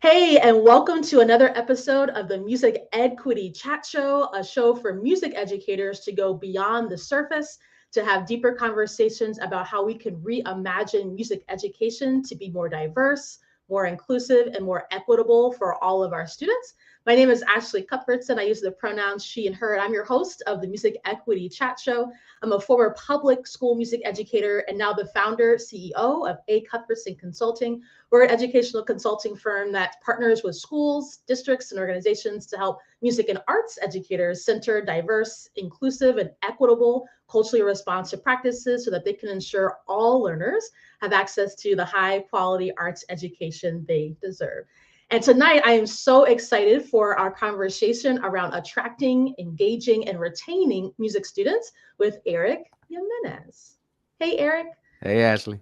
Hey, and welcome to another episode of the Music EdQuity Chat Show, a show for music educators to go beyond the surface, to have deeper conversations about how we can reimagine music education to be more diverse, more inclusive, and more equitable for all of our students. My name is Ashley Cuthbertson. I use the pronouns she and her, and I'm your host of the Music EdQuity Chat Show. I'm a former public school music educator and now the founder, CEO of A. Cuthbertson Consulting. We're an educational consulting firm that partners with schools, districts, and organizations to help music and arts educators center diverse, inclusive, and equitable, culturally responsive practices so that they can ensure all learners have access to the high quality arts education they deserve. And tonight, I am so excited for our conversation around attracting, engaging, and retaining music students with Eric Jimenez. Hey, Eric. Hey, Ashley.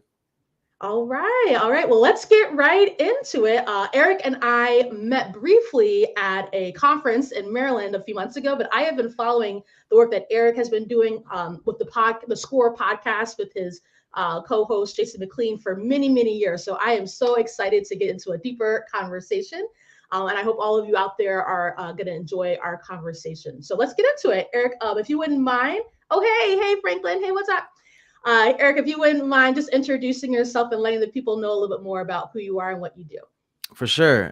All right. All right. Well, let's get right into it. Eric and I met briefly at a conference in Maryland a few months ago, but I have been following the work that Eric has been doing with the Score podcast with his co-host Jason McLean for many, many years. So I am so excited to get into a deeper conversation. And I hope all of you out there are going to enjoy our conversation. So let's get into it. Eric, if you wouldn't mind. Oh, hey, Franklin. Hey, what's up? Eric, if you wouldn't mind just introducing yourself and letting the people know a little bit more about who you are and what you do. For sure.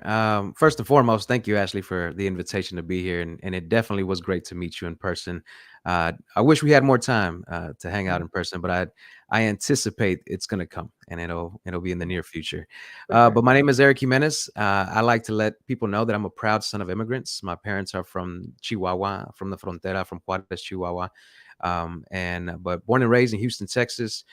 First and foremost, thank you, Ashley, for the invitation to be here. And it definitely was great to meet you in person. I wish we had more time to hang out in person, but I anticipate it's going to come and it'll be in the near future. For sure. But my name is Eric Jimenez. I like to let people know that I'm a proud son of immigrants. My parents are from Chihuahua, from the Frontera, from Juarez, Chihuahua. But born and raised in Houston, Texas.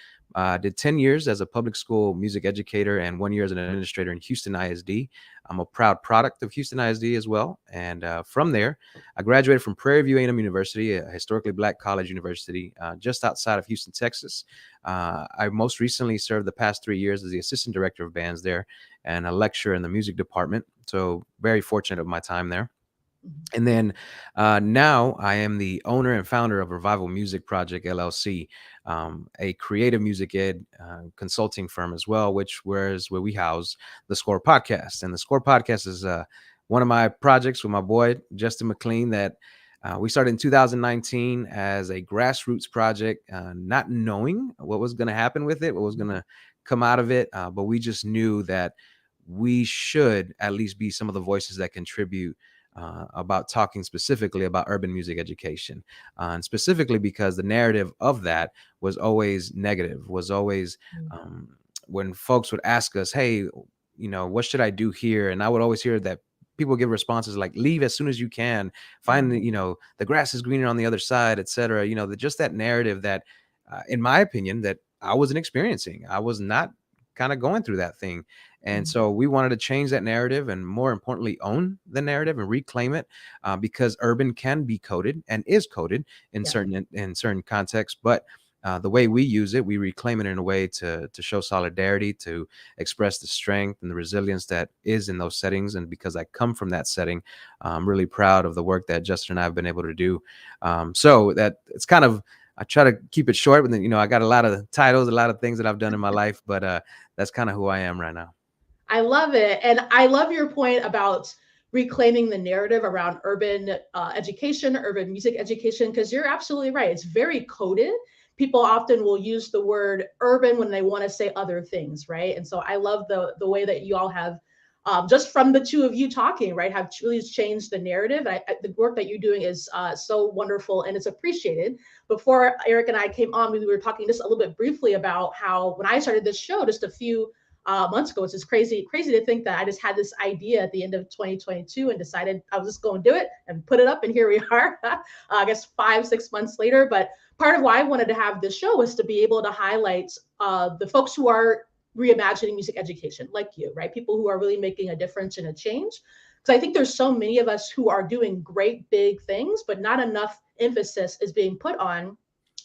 Did 10 years as a public school music educator and 1 year as an administrator in Houston ISD. I'm a proud product of Houston ISD as well. And from there, I graduated from Prairie View A&M University, a historically Black college university just outside of Houston, Texas. I most recently served the past 3 years as the assistant director of bands there and a lecturer in the music department. So very fortunate of my time there. And then now I am the owner and founder of Revival Music Project LLC, a creative music ed consulting firm as well, where we house the Score podcast. And the Score podcast is one of my projects with my boy Justin McLean that we started in 2019 as a grassroots project, not knowing what was going to happen with it, what was going to come out of it, but we just knew that we should at least be some of the voices that contribute about talking specifically about urban music education, and specifically because the narrative of that was always negative, was always when folks would ask us, hey, what should I do here? And I would always hear that people give responses like, leave as soon as you can, find, the grass is greener on the other side, etc. Just that narrative that, in my opinion, that I wasn't experiencing. I was not kind of going through that thing. And so we wanted to change that narrative and, more importantly, own the narrative and reclaim it, because urban can be coded and is coded in certain contexts. But the way we use it, we reclaim it in a way to show solidarity, to express the strength and the resilience that is in those settings. And because I come from that setting, I'm really proud of the work that Justin and I have been able to do. So that it's kind of, I try to keep it short, but then, I got a lot of titles, a lot of things that I've done in my life, but that's kind of who I am right now. I love it. And I love your point about reclaiming the narrative around urban education, urban music education, because you're absolutely right. It's very coded. People often will use the word urban when they want to say other things, right? And so I love the way that you all have, just from the two of you talking, right, have truly changed the narrative. The work that you're doing is so wonderful and it's appreciated. Before Eric and I came on, we were talking just a little bit briefly about how when I started this show just a few months ago. It's just crazy to think that I just had this idea at the end of 2022 and decided I was just going to do it and put it up. And here we are, I guess 5-6 months later. But part of why I wanted to have this show was to be able to highlight the folks who are reimagining music education, like you, right? People who are really making a difference and a change. Because I think there's so many of us who are doing great big things, but not enough emphasis is being put on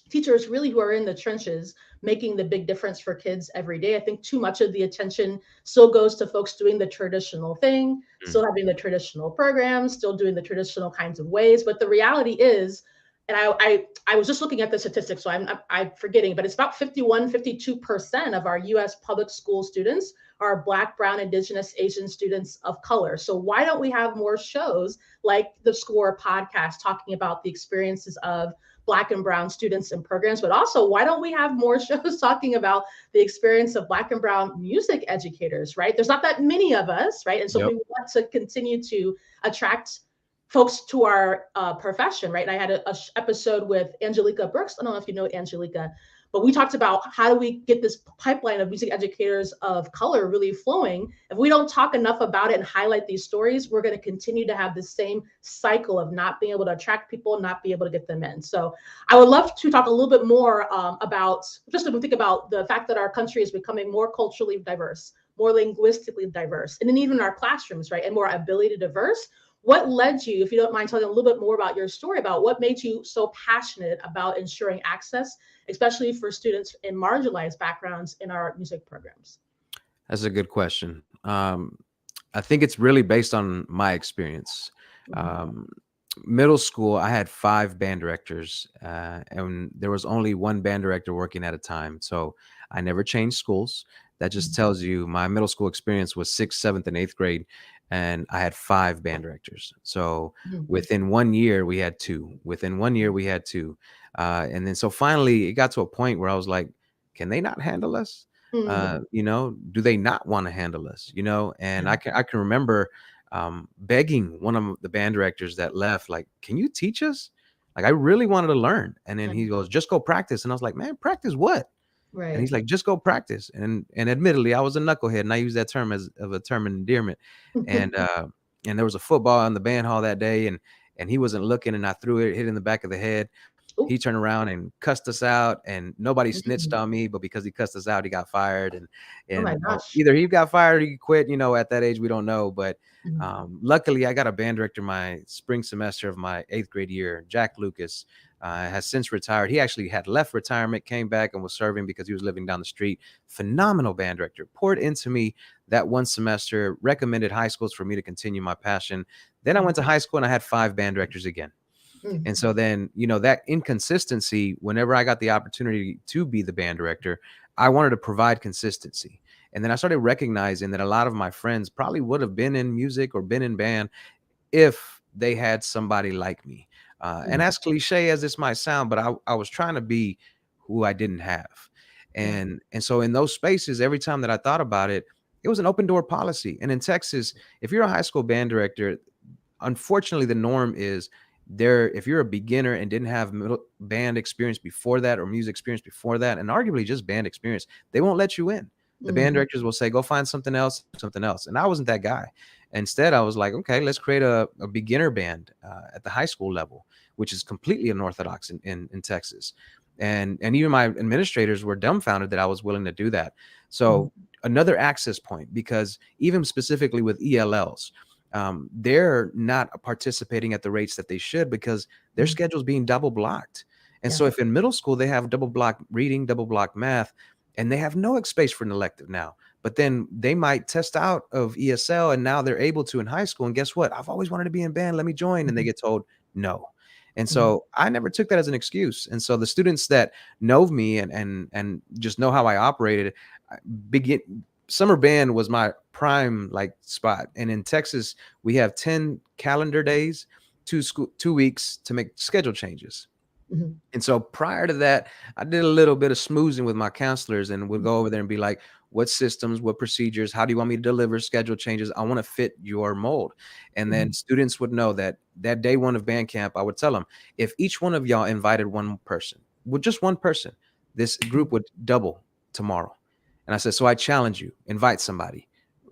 teachers really who are in the trenches making the big difference for kids every day. I think too much of the attention still goes to folks doing the traditional thing, still having the traditional programs, still doing the traditional kinds of ways. But the reality is and I was just looking at the statistics, so I'm forgetting, but it's about 52% of our U.S. public school students are Black, Brown, Indigenous, Asian students of color. So why don't we have more shows like the SCORE podcast talking about the experiences of Black and Brown students and programs, but also why don't we have more shows talking about the experience of Black and Brown music educators, right? There's not that many of us, right? And so Yep. we want to continue to attract folks to our profession, right? And I had a episode with Angelica Brooks. I don't know if you know Angelica, but we talked about how do we get this pipeline of music educators of color really flowing. If we don't talk enough about it and highlight these stories, we're going to continue to have the same cycle of not being able to attract people, not be able to get them in. So I would love to talk a little bit more about, just to think about the fact that our country is becoming more culturally diverse, more linguistically diverse, and then even our classrooms, right? And more ability to diverse. What led you, if you don't mind telling a little bit more about your story, about what made you so passionate about ensuring access, especially for students in marginalized backgrounds in our music programs? That's a good question. I think it's really based on my experience. Um, Middle school, I had 5 band directors, and there was only one band director working at a time. So I never changed schools. That just tells you my middle school experience was 6th, 7th, and 8th grade, and I had 5 band directors. So within 1 year, we had 2. Within 1 year, we had 2. And then so finally, it got to a point where I was like, can they not handle us? Do they not want to handle us? And I can remember begging one of the band directors that left, like, can you teach us? Like, I really wanted to learn. And then he goes, just go practice. And I was like, man, practice what? And he's like, just go practice. And admittedly, I was a knucklehead, and I use that term as of a term of endearment. And and there was a football in the band hall that day, and he wasn't looking, and I threw it, hit in the back of the head. He turned around and cussed us out, and nobody snitched on me, but because he cussed us out, he got fired. And either he got fired or he quit. At that age, we don't know. But luckily, I got a band director my spring semester of my 8th grade year, Jack Lucas. Has since retired. He actually had left retirement, came back, and was serving because he was living down the street. Phenomenal band director. Poured into me that one semester, recommended high schools for me to continue my passion. Then I went to high school and I had 5 band directors again. And so then, that inconsistency, whenever I got the opportunity to be the band director, I wanted to provide consistency. And then I started recognizing that a lot of my friends probably would have been in music or been in band if they had somebody like me. And as cliche as this might sound, but I was trying to be who I didn't have. And so in those spaces, every time that I thought about it, it was an open door policy. And in Texas, if you're a high school band director, unfortunately, the norm is if you're a beginner and didn't have band experience before that or music experience before that, and arguably just band experience, they won't let you in. The band directors will say, go find something else. And I wasn't that guy. Instead, I was like, okay, let's create a beginner band at the high school level, which is completely unorthodox in Texas. And even my administrators were dumbfounded that I was willing to do that. So another access point, because even specifically with ELLs, they're not participating at the rates that they should because their schedule's being double blocked. And so if in middle school they have double block reading, double block math, and they have no space for an elective now, but then they might test out of ESL and now they're able to in high school. And guess what? I've always wanted to be in band. Let me join. And they get told no. And so I never took that as an excuse. And so the students that know me and just know how I operated, summer band was my prime spot. And in Texas, we have 10 calendar days, 2 weeks to make schedule changes. And so prior to that, I did a little bit of smoozing with my counselors and would go over there and be like, what systems, what procedures, how do you want me to deliver schedule changes? I want to fit your mold. And then students would know that day one of band camp, I would tell them, if each one of y'all invited one person, with just one person, this group would double tomorrow. And I said, so I challenge you, invite somebody,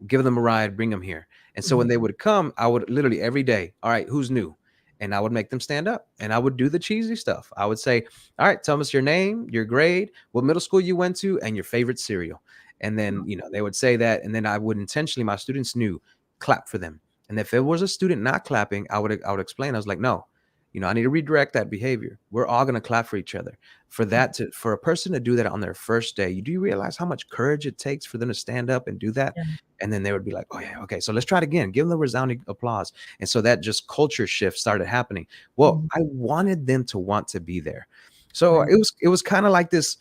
give them a ride, bring them here. And so when they would come, I would literally every day, all right, who's new? And I would make them stand up and I would do the cheesy stuff. I would say, all right, tell us your name, your grade, what middle school you went to, and your favorite cereal. And then, they would say that. And then I would intentionally, my students knew, clap for them. And if there was a student not clapping, I would explain. I was like, no, I need to redirect that behavior. We're all going to clap for each other. For a person to do that on their first day, do you realize how much courage it takes for them to stand up and do that? Yeah. And then they would be like, oh yeah, okay, so let's try it again. Give them the resounding applause. And so that just culture shift started happening. Well, Mhm. I wanted them to want to be there. So Right. it was kind of like this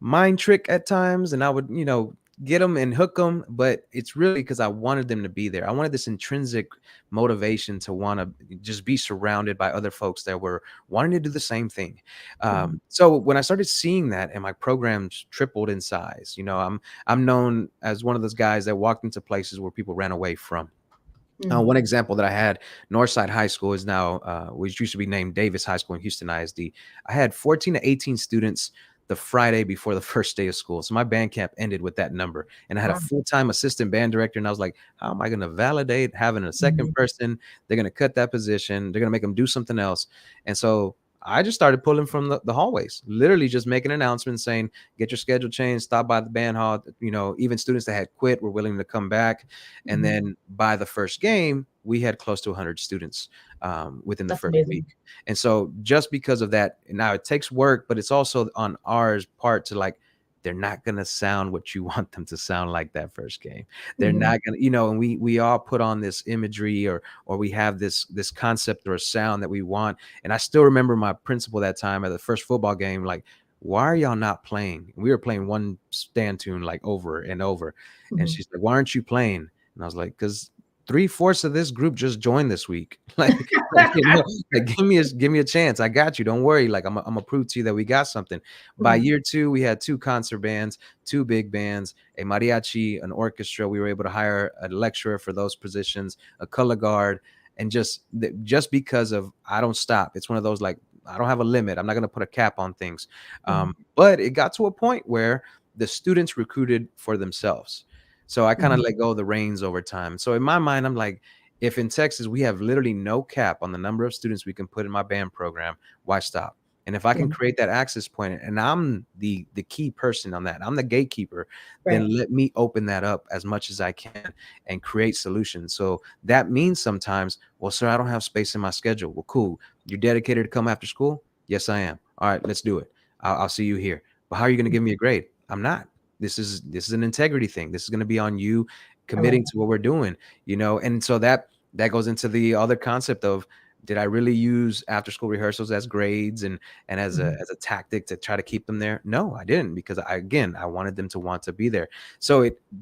mind trick at times, and I would, get them and hook them, but it's really because I wanted them to be there. I wanted this intrinsic motivation to want to just be surrounded by other folks that were wanting to do the same thing. Mhm. So when I started seeing that, and my programs tripled in size, I'm known as one of those guys that walked into places where people ran away from. Mhm. One example that I had, Northside High School is now, which used to be named Davis High School in Houston ISD. I had 14 to 18 students the Friday before the first day of school. So my band camp ended with that number. And I had a Wow. full-time assistant band director. And I was like, how am I going to validate having a second Mhm. person? They're going to cut that position. They're going to make them do something else. And so I just started pulling from the hallways, literally just making announcements saying, get your schedule changed, stop by the band hall. Even students that had quit were willing to come back. And Mhm. then by the first game, we had close to 100 students within the That's first week. amazing. And so just because of that, now it takes work, but it's also on ours part to like, they're not going to sound what you want them to sound like that first game. They're Mhm. not going to, and we all put on this imagery, or we have this concept or a sound that we want. And I still remember my principal that time at the first football game, like, why are y'all not playing? We were playing one stand tune like over and over. And Mhm. she's like, why aren't you playing? And I was like, because three-fourths of this group just joined this week. Like, give me a chance. I got you. Don't worry. Like, I'm gonna prove to you that we got something. By Mhm. year two, we had two concert bands, two big bands, a mariachi, an orchestra. We were able to hire a lecturer for those positions, a color guard, and just because of I don't stop. It's one of those like I don't have a limit. I'm not gonna put a cap on things. Mhm. But it got to a point where the students recruited for themselves. So I kind of Mhm. let go of the reins over time. So in my mind, I'm like, if in Texas we have literally no cap on the number of students we can put in my band program, why stop? And if I Yeah. can create that access point, and I'm the key person on that, I'm the gatekeeper, then Right. let me open that up as much as I can and create solutions. So that means sometimes, well, sir, I don't have space in my schedule. Well, cool. You're dedicated to come after school? Yes, I am. All right, let's do it. I'll see you here. But how are you going to give me a grade? I'm not. This is an integrity thing. This is going to be on you I love committing to what we're doing, and so that goes into the other concept of, did I really use after school rehearsals as grades and as that. a Mhm. as a tactic to try to keep them there? No, I didn't, because I wanted them to want to be there.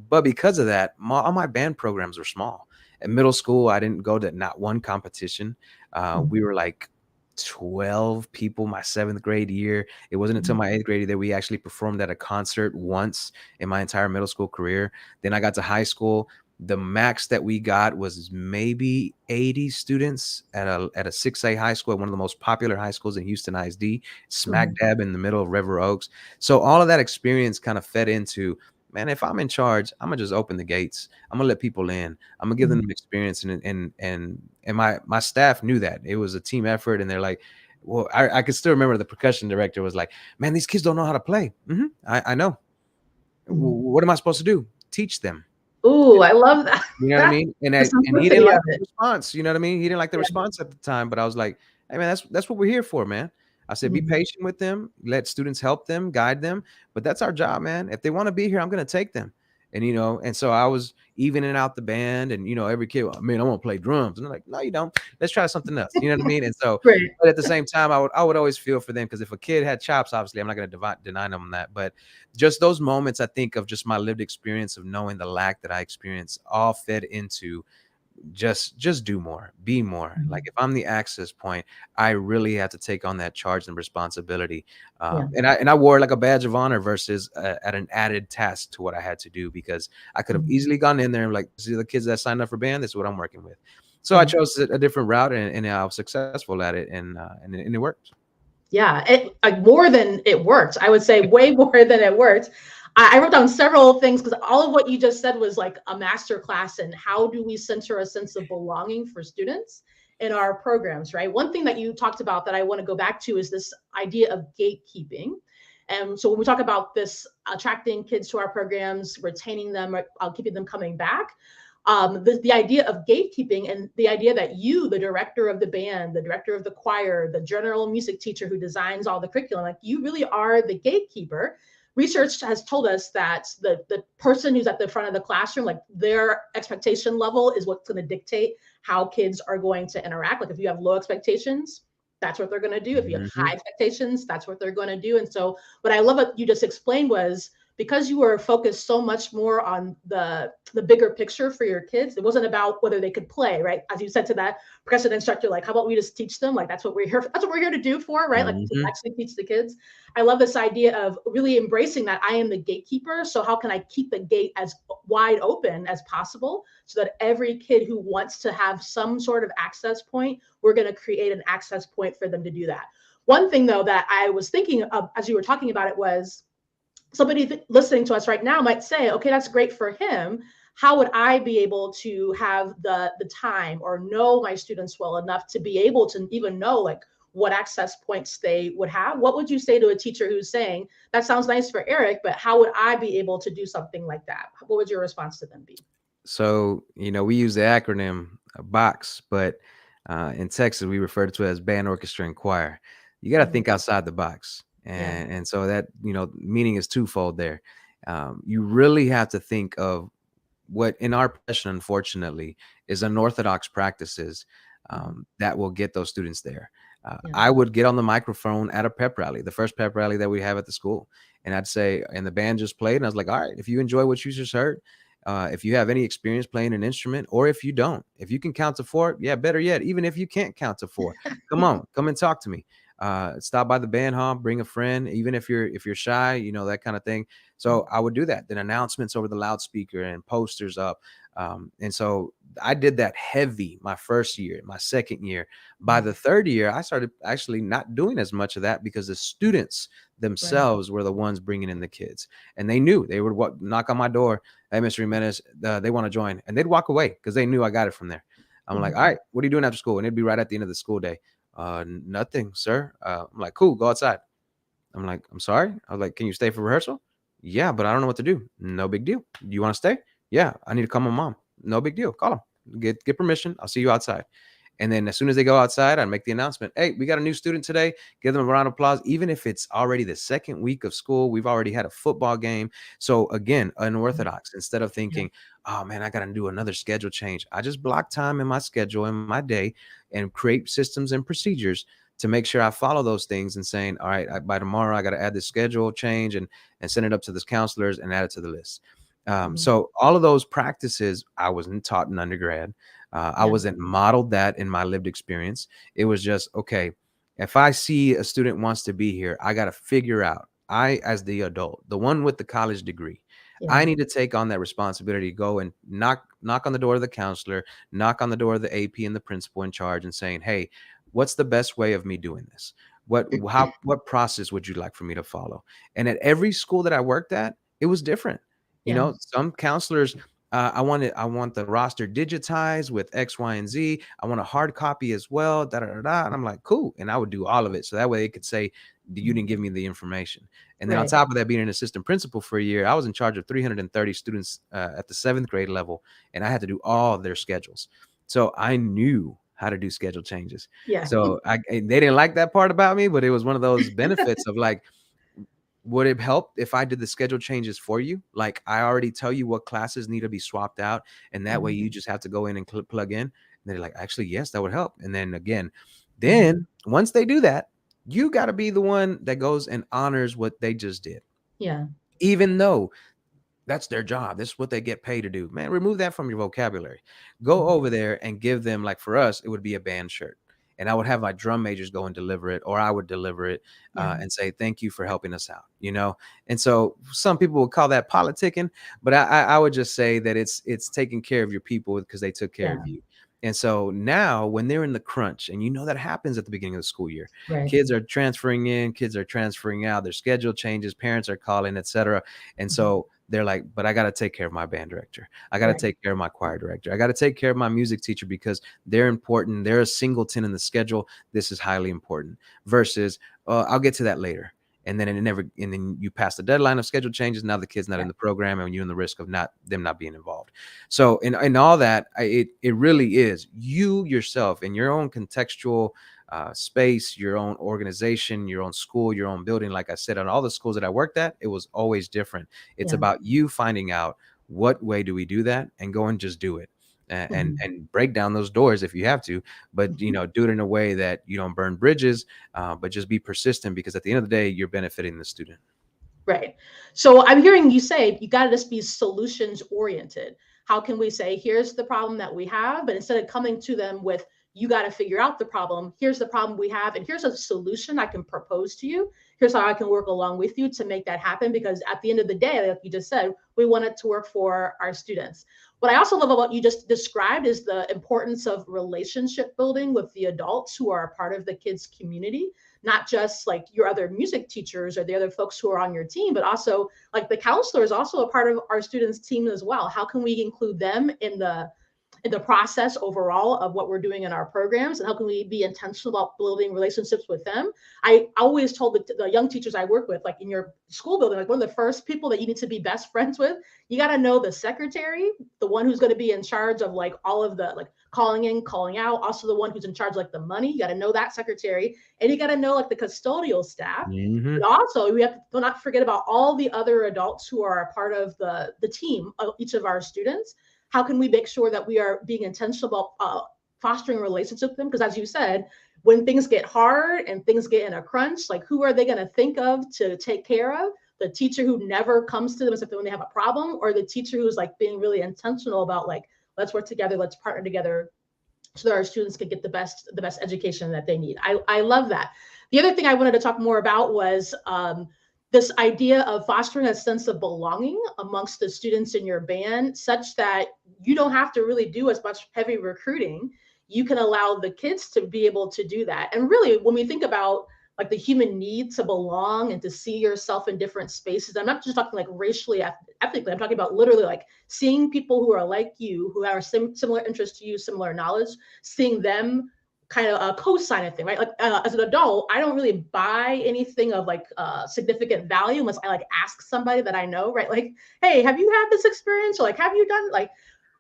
But because of that, all my band programs were small. At middle school, I didn't go to not one competition. Mhm. We were like 12 people my seventh grade year. It wasn't until Mhm. my eighth grade that we actually performed at a concert once in my entire middle school career. Then I got to high school. The max that we got was maybe 80 students at a 6A high school, one of the most popular high schools in Houston ISD, smack Mhm. dab in the middle of River Oaks. So all of that experience kind of fed into, man, if I'm in charge, I'm gonna just open the gates. I'm gonna let people in. I'm gonna give them Mhm. an experience, and my staff knew that it was a team effort, and they're like, well, I could still remember the percussion director was like, man, these kids don't know how to play. I know. Mhm. What am I supposed to do? Teach them. Ooh, I love that. You know what I mean? The And he didn't simplicity like of the it. response, you know what I mean? He didn't like the Yeah. response at the time, but I was like, "Hey, man, that's what we're here for, man." I said, "Be Mhm. patient with them, let students help them, guide them, but that's our job, man. If they wanna be here, I'm gonna take them." And so I was evening out the band, and, every kid, "I mean, I wanna play drums." And they're like, "No, you don't. Let's try something else." You know what I mean? And so, Right. but at the same time, I would always feel for them, because if a kid had chops, obviously, I'm not gonna deny them that, but just those moments, I think, of just my lived experience of knowing the lack that I experienced all fed into just do more, be more. Like, Mhm. if I'm the access point, I really have to take on that charge and responsibility. Yeah. And I wore it like a badge of honor versus at an added task to what I had to do, because I could have Mhm. easily gone in there and like, see the kids that signed up for band, this is what I'm working with. So I Mhm. chose a different route, and I was successful at it, and it worked. Yeah, it like more than it worked. I would say way more than it worked. I wrote down several things because all of what you just said was like a master class in how do we center a sense of belonging for students in our programs, right? One thing that you talked about that I want to go back to is this idea of gatekeeping. And so when we talk about this attracting kids to our programs, retaining them, keeping them coming back, the idea of gatekeeping and the idea that you, the director of the band, the director of the choir, the general music teacher who designs all the curriculum, like you really are the gatekeeper. Research has told us that the person who's at the front of the classroom, like their expectation level is what's going to dictate how kids are going to interact. Like if you have low expectations, that's what they're going to do. If you have high expectations, that's what they're going to do. And so what I love what you just explained was, because you were focused so much more on the bigger picture for your kids, it wasn't about whether they could play, right? As you said to that progressive instructor, like, how about we just teach them? Like, that's what we're here for. That's what we're here to do for, right? Like to actually teach the kids. I love this idea of really embracing that I am the gatekeeper. So how can I keep the gate as wide open as possible so that every kid who wants to have some sort of access point, we're going to create an access point for them to do that. One thing though, that I was thinking of as you were talking about it was, somebody listening to us right now might say, okay, that's great for him. How would I be able to have the time or know my students well enough to be able to even know like what access points they would have? What would you say to a teacher who's saying, that sounds nice for Eric, but how would I be able to do something like that? What would your response to them be? So, we use the acronym BOX, but in Texas, we refer to it as band, orchestra, and choir. You got to think outside the box. And so that, meaning is twofold there. You really have to think of what in our profession, unfortunately, is unorthodox practices that will get those students there. I would get on the microphone at a pep rally, the first pep rally that we have at the school. And I'd say, and the band just played. And I was like, all right, if you enjoy what you just heard, if you have any experience playing an instrument, or if you don't, if you can count to 4, yeah, better yet, even if you can't count to 4, come and talk to me. Stop by the band hall, bring a friend, even if you're shy, that kind of thing. So I would do that. Then announcements over the loudspeaker and posters up. And so I did that heavy my first year, my second year. By the third year, I started actually not doing as much of that because the students themselves were the ones bringing in the kids, and they knew they would knock on my door. Hey, Mr. Jimenez, they want to join, and they'd walk away because they knew I got it from there. I'm like, all right, what are you doing after school? And it'd be right at the end of the school day. Nothing, sir. I'm like, cool, go outside. I'm like, I'm sorry. I was like, can you stay for rehearsal? Yeah, but I don't know what to do. No big deal. Do you want to stay? Yeah, I need to call my mom. No big deal. Call them. Get permission. I'll see you outside. And then as soon as they go outside, I make the announcement. Hey, we got a new student today. Give them a round of applause. Even if it's already the second week of school, we've already had a football game. So again, unorthodox. Instead of thinking, oh man, I got to do another schedule change, I just block time in my schedule in my day and create systems and procedures to make sure I follow those things, and saying, all right, by tomorrow, I got to add this schedule change and send it up to the counselors and add it to the list. So all of those practices, I wasn't taught in undergrad. I wasn't modeled that in my lived experience. It was just, okay, if I see a student wants to be here, I got to figure out, as the adult, the one with the college degree, I need to take on that responsibility, go and knock on the door of the counselor, knock on the door of the AP and the principal in charge, and saying, hey, what's the best way of me doing this? What process would you like for me to follow? And at every school that I worked at, it was different. Some counselors, I want the roster digitized with X, Y, and Z. I want a hard copy as well. And I'm like, cool. And I would do all of it. So that way they could say, you didn't give me the information. And then on top of that, being an assistant principal for a year, I was in charge of 330 students at the 7th grade level. And I had to do all of their schedules. So I knew how to do schedule changes. So they didn't like that part about me, but it was one of those benefits of like, would it help if I did the schedule changes for you? Like, I already tell you what classes need to be swapped out, and that way you just have to go in and plug in. And they're like, actually, yes, that would help. And then again, once they do that, you got to be the one that goes and honors what they just did. Even though that's their job. This is what they get paid to do. Man, remove that from your vocabulary. Go over there and give them, like for us, it would be a band shirt. And I would have my drum majors go and deliver it, or I would deliver it and say, thank you for helping us out, And so some people would call that politicking, but I would just say that it's taking care of your people because they took care of you. And so now when they're in the crunch, and that happens at the beginning of the school year, kids are transferring in, kids are transferring out, their schedule changes, parents are calling, etc. And so they're like, but I got to take care of my band director. I got to take care of my choir director. I got to take care of my music teacher because they're important. They're a singleton in the schedule. This is highly important versus I'll get to that later. and then and then you pass the deadline of schedule changes. Now the kid's not in the program, and you're in the risk of them not being involved. So in all that, it really is you yourself in your own contextual space, your own organization, your own school, your own building. Like I said, on all the schools that I worked at, it was always different. It's about you finding out what way do we do that and go and just do it. And break down those doors if you have to, but do it in a way that you don't burn bridges, but just be persistent, because at the end of the day, you're benefiting the student. Right. So I'm hearing you say you got to just be solutions oriented. How can we say, here's the problem that we have, but instead of coming to them with, you got to figure out the problem, here's the problem we have, and here's a solution I can propose to you. Here's how I can work along with you to make that happen. Because at the end of the day, like you just said, we want it to work for our students. What I also love about what you just described is the importance of relationship building with the adults who are a part of the kids' community, not just like your other music teachers or the other folks who are on your team, but also like the counselor is also a part of our students' team as well. How can we include them in the process overall of what we're doing in our programs, and how can we be intentional about building relationships with them? I always told the young teachers I work with, like in your school building, like one of the first people that you need to be best friends with, you got to know the secretary, the one who's going to be in charge of like all of the like calling in, calling out, also the one who's in charge of like the money. You got to know that secretary, and you got to know like the custodial staff. But also we have to not forget about all the other adults who are a part of the team of each of our students. How can we make sure that we are being intentional about fostering relationships with them? Because as you said, when things get hard and things get in a crunch, like who are they going to think of to take care of? The teacher who never comes to them except when they have a problem, or the teacher who's like being really intentional about like, let's work together, let's partner together so that our students can get the best education that they need. I love that. The other thing I wanted to talk more about was this idea of fostering a sense of belonging amongst the students in your band, such that you don't have to really do as much heavy recruiting. You can allow the kids to be able to do that. And really, when we think about like the human need to belong and to see yourself in different spaces, I'm not just talking like racially, ethnically, I'm talking about literally like seeing people who are like you, who have similar interests to you, similar knowledge, seeing them kind of a co-sign a thing, right? Like as an adult, I don't really buy anything of like significant value unless I like ask somebody that I know, right? Like, hey, have you had this experience? Or like, have you done like,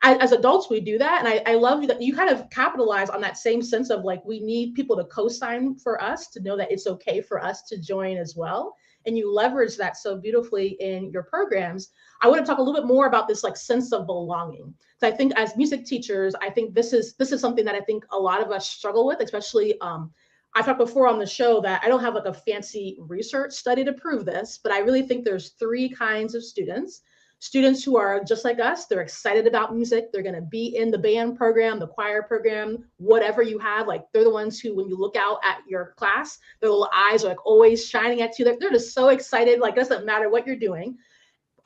as adults, we do that. And I love that you kind of capitalize on that same sense of like, we need people to co-sign for us to know that it's okay for us to join as well. And you leverage that so beautifully in your programs. I want to talk a little bit more about this like sense of belonging. So I think as music teachers, I think this is something that I think a lot of us struggle with, especially I talked before on the show that I don't have like a fancy research study to prove this, but I really think there's three kinds of students. Students who are just like us, they're excited about music. They're going to be in the band program, the choir program, whatever you have. Like they're the ones who, when you look out at your class, their little eyes are like always shining at you. They're just so excited. Like it doesn't matter what you're doing.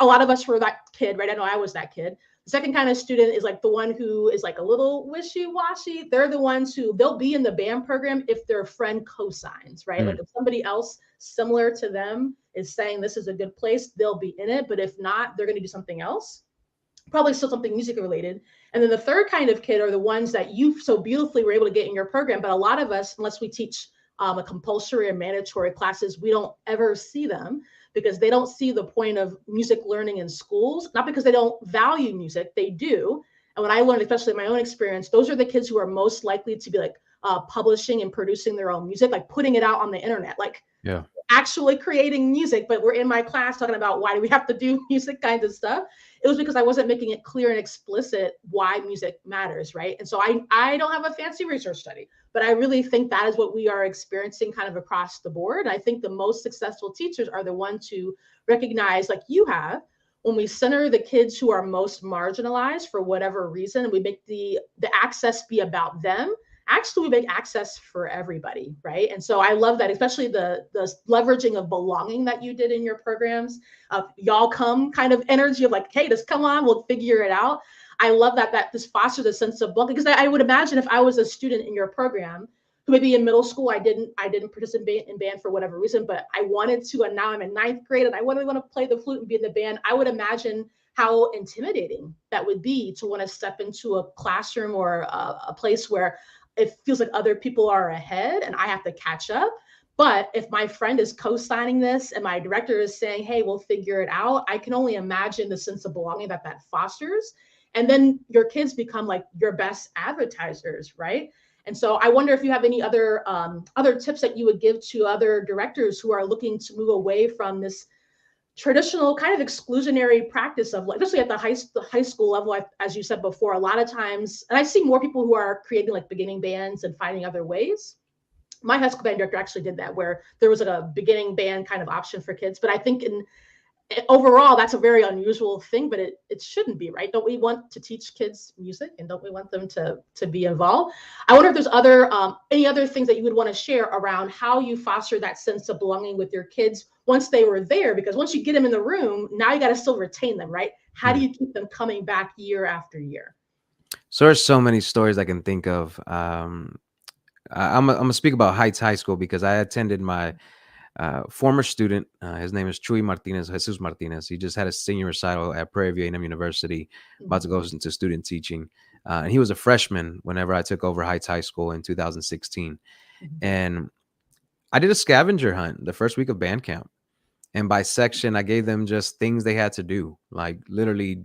A lot of us were that kid, right? I know I was that kid. The second kind of student is like the one who is like a little wishy-washy. They're the ones who they'll be in the band program if their friend co-signs, right? Like if somebody else similar to them is saying this is a good place, they'll be in it. But if not, they're going to do something else, probably still something music related. And then the third kind of kid are the ones that you so beautifully were able to get in your program. But a lot of us, unless we teach a compulsory or mandatory classes, we don't ever see them, because they don't see the point of music learning in schools, not because they don't value music, they do. And when I learned, especially in my own experience, those are the kids who are most likely to be like publishing and producing their own music, like putting it out on the internet, like actually creating music. But we're in my class talking about why do we have to do music kinds of stuff. It was because I wasn't making it clear and explicit why music matters, right? And so I don't have a fancy research study, but I really think that is what we are experiencing kind of across the board. And I think the most successful teachers are the ones who recognize, like you have, when we center the kids who are most marginalized for whatever reason, and we make the access be about them, actually we make access for everybody, right? And so I love that, especially the leveraging of belonging that you did in your programs, y'all come kind of energy of like, hey, just come on, we'll figure it out. I love that this fosters a sense of belonging, because I would imagine if I was a student in your program who maybe in middle school I didn't participate in band for whatever reason, but I wanted to, and now I'm in ninth grade and I really want to play the flute and be in the band, I would imagine how intimidating that would be to want to step into a classroom or a place where it feels like other people are ahead and I have to catch up. But if my friend is co-signing this and my director is saying, hey, we'll figure it out, I can only imagine the sense of belonging that that fosters. And then your kids become like your best advertisers, right? And so I wonder if you have any other tips that you would give to other directors who are looking to move away from this traditional kind of exclusionary practice of, like, especially at the high school level, as you said before, a lot of times, and I see more people who are creating like beginning bands and finding other ways. My high school band director actually did that, where there was like a beginning band kind of option for kids. But I think overall, that's a very unusual thing, but it shouldn't be, right? Don't we want to teach kids music, and don't we want them to be involved? I wonder if there's any other things that you would want to share around how you foster that sense of belonging with your kids once they were there, because once you get them in the room, now you got to still retain them, right? How do you keep them coming back year after year? So there's so many stories I can think of. I'm gonna speak about Heights High School because I attended my former student. His name is Chuy Martinez, Jesus Martinez. He just had a senior recital at Prairie View A&M University, about to go into student teaching. And he was a freshman whenever I took over Heights High School in 2016. And I did a scavenger hunt the first week of band camp. And by section, I gave them just things they had to do, like literally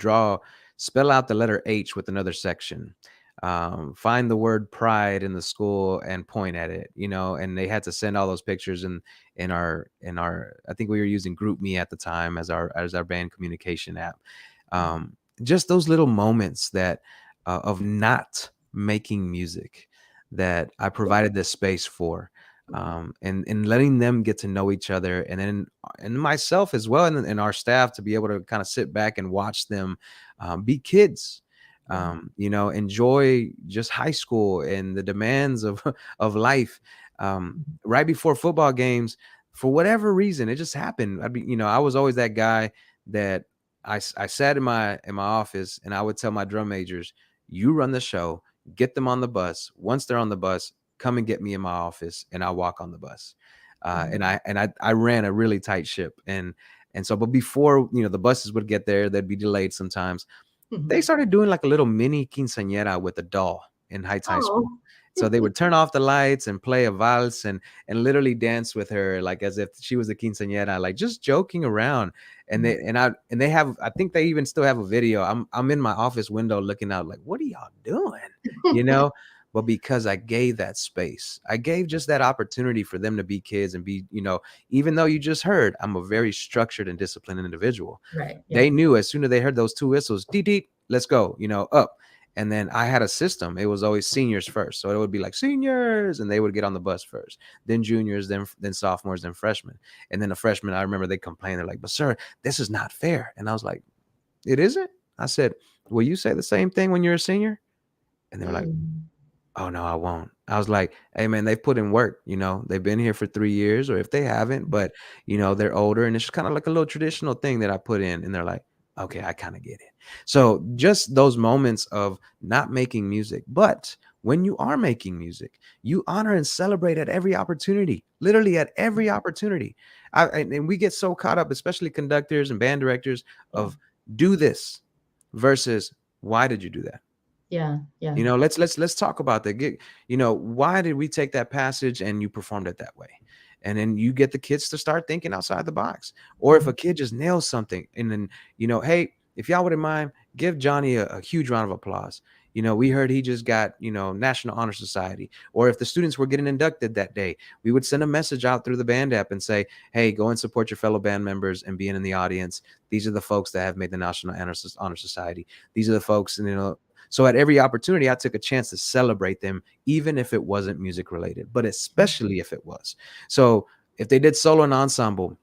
spell out the letter H with another section. Find the word pride in the school and point at it, and they had to send all those pictures in our I think we were using GroupMe at the time as our band communication app. Just those little moments that of not making music that I provided this space for, and letting them get to know each other, and then and myself as well, and our staff to be able to kind of sit back and watch them be kids. Enjoy just high school and the demands of life. Right before football games, for whatever reason, it just happened. I was always that guy that I sat in my office, and I would tell my drum majors, you run the show, get them on the bus. Once they're on the bus, come and get me in my office, and I'll walk on the bus. And I ran a really tight ship. And so, but before, the buses would get there, they'd be delayed sometimes. They started doing like a little mini quinceañera with a doll in Heights High School. So they would turn off the lights and play a valse and literally dance with her, like as if she was a quinceañera, like just joking around. And they have, I think they even still have a video. I'm in my office window looking out like, what are y'all doing? But because I gave that space, I gave just that opportunity for them to be kids and be, even though you just heard, I'm a very structured and disciplined individual. Right. Yeah. They knew as soon as they heard those two whistles, dee, let's go, up. And then I had a system. It was always seniors first. So it would be like seniors, and they would get on the bus first, then juniors, then sophomores, then freshmen. And then the freshmen, I remember they complained. They're like, but sir, this is not fair. And I was like, it isn't? I said, will you say the same thing when you're a senior? And they were like, oh no, I won't. I was like, hey man, they've put in work, they've been here for 3 years, or if they haven't, but they're older, and it's kind of like a little traditional thing that I put in. And they're like, okay, I kind of get it. So just those moments of not making music, but when you are making music, you honor and celebrate at every opportunity, literally at every opportunity. And we get so caught up, especially conductors and band directors, of do this versus why did you do that? Yeah. Let's talk about that. Why did we take that passage and you performed it that way? And then you get the kids to start thinking outside the box. Or if a kid just nails something, and then, hey, if y'all wouldn't mind, give Johnny a huge round of applause. We heard he just got, National Honor Society. Or if the students were getting inducted that day, we would send a message out through the band app and say, hey, go and support your fellow band members and being in the audience. These are the folks that have made the National Honor Society. These are the folks, and, so at every opportunity, I took a chance to celebrate them, even if it wasn't music related, but especially if it was. So if they did solo and ensemble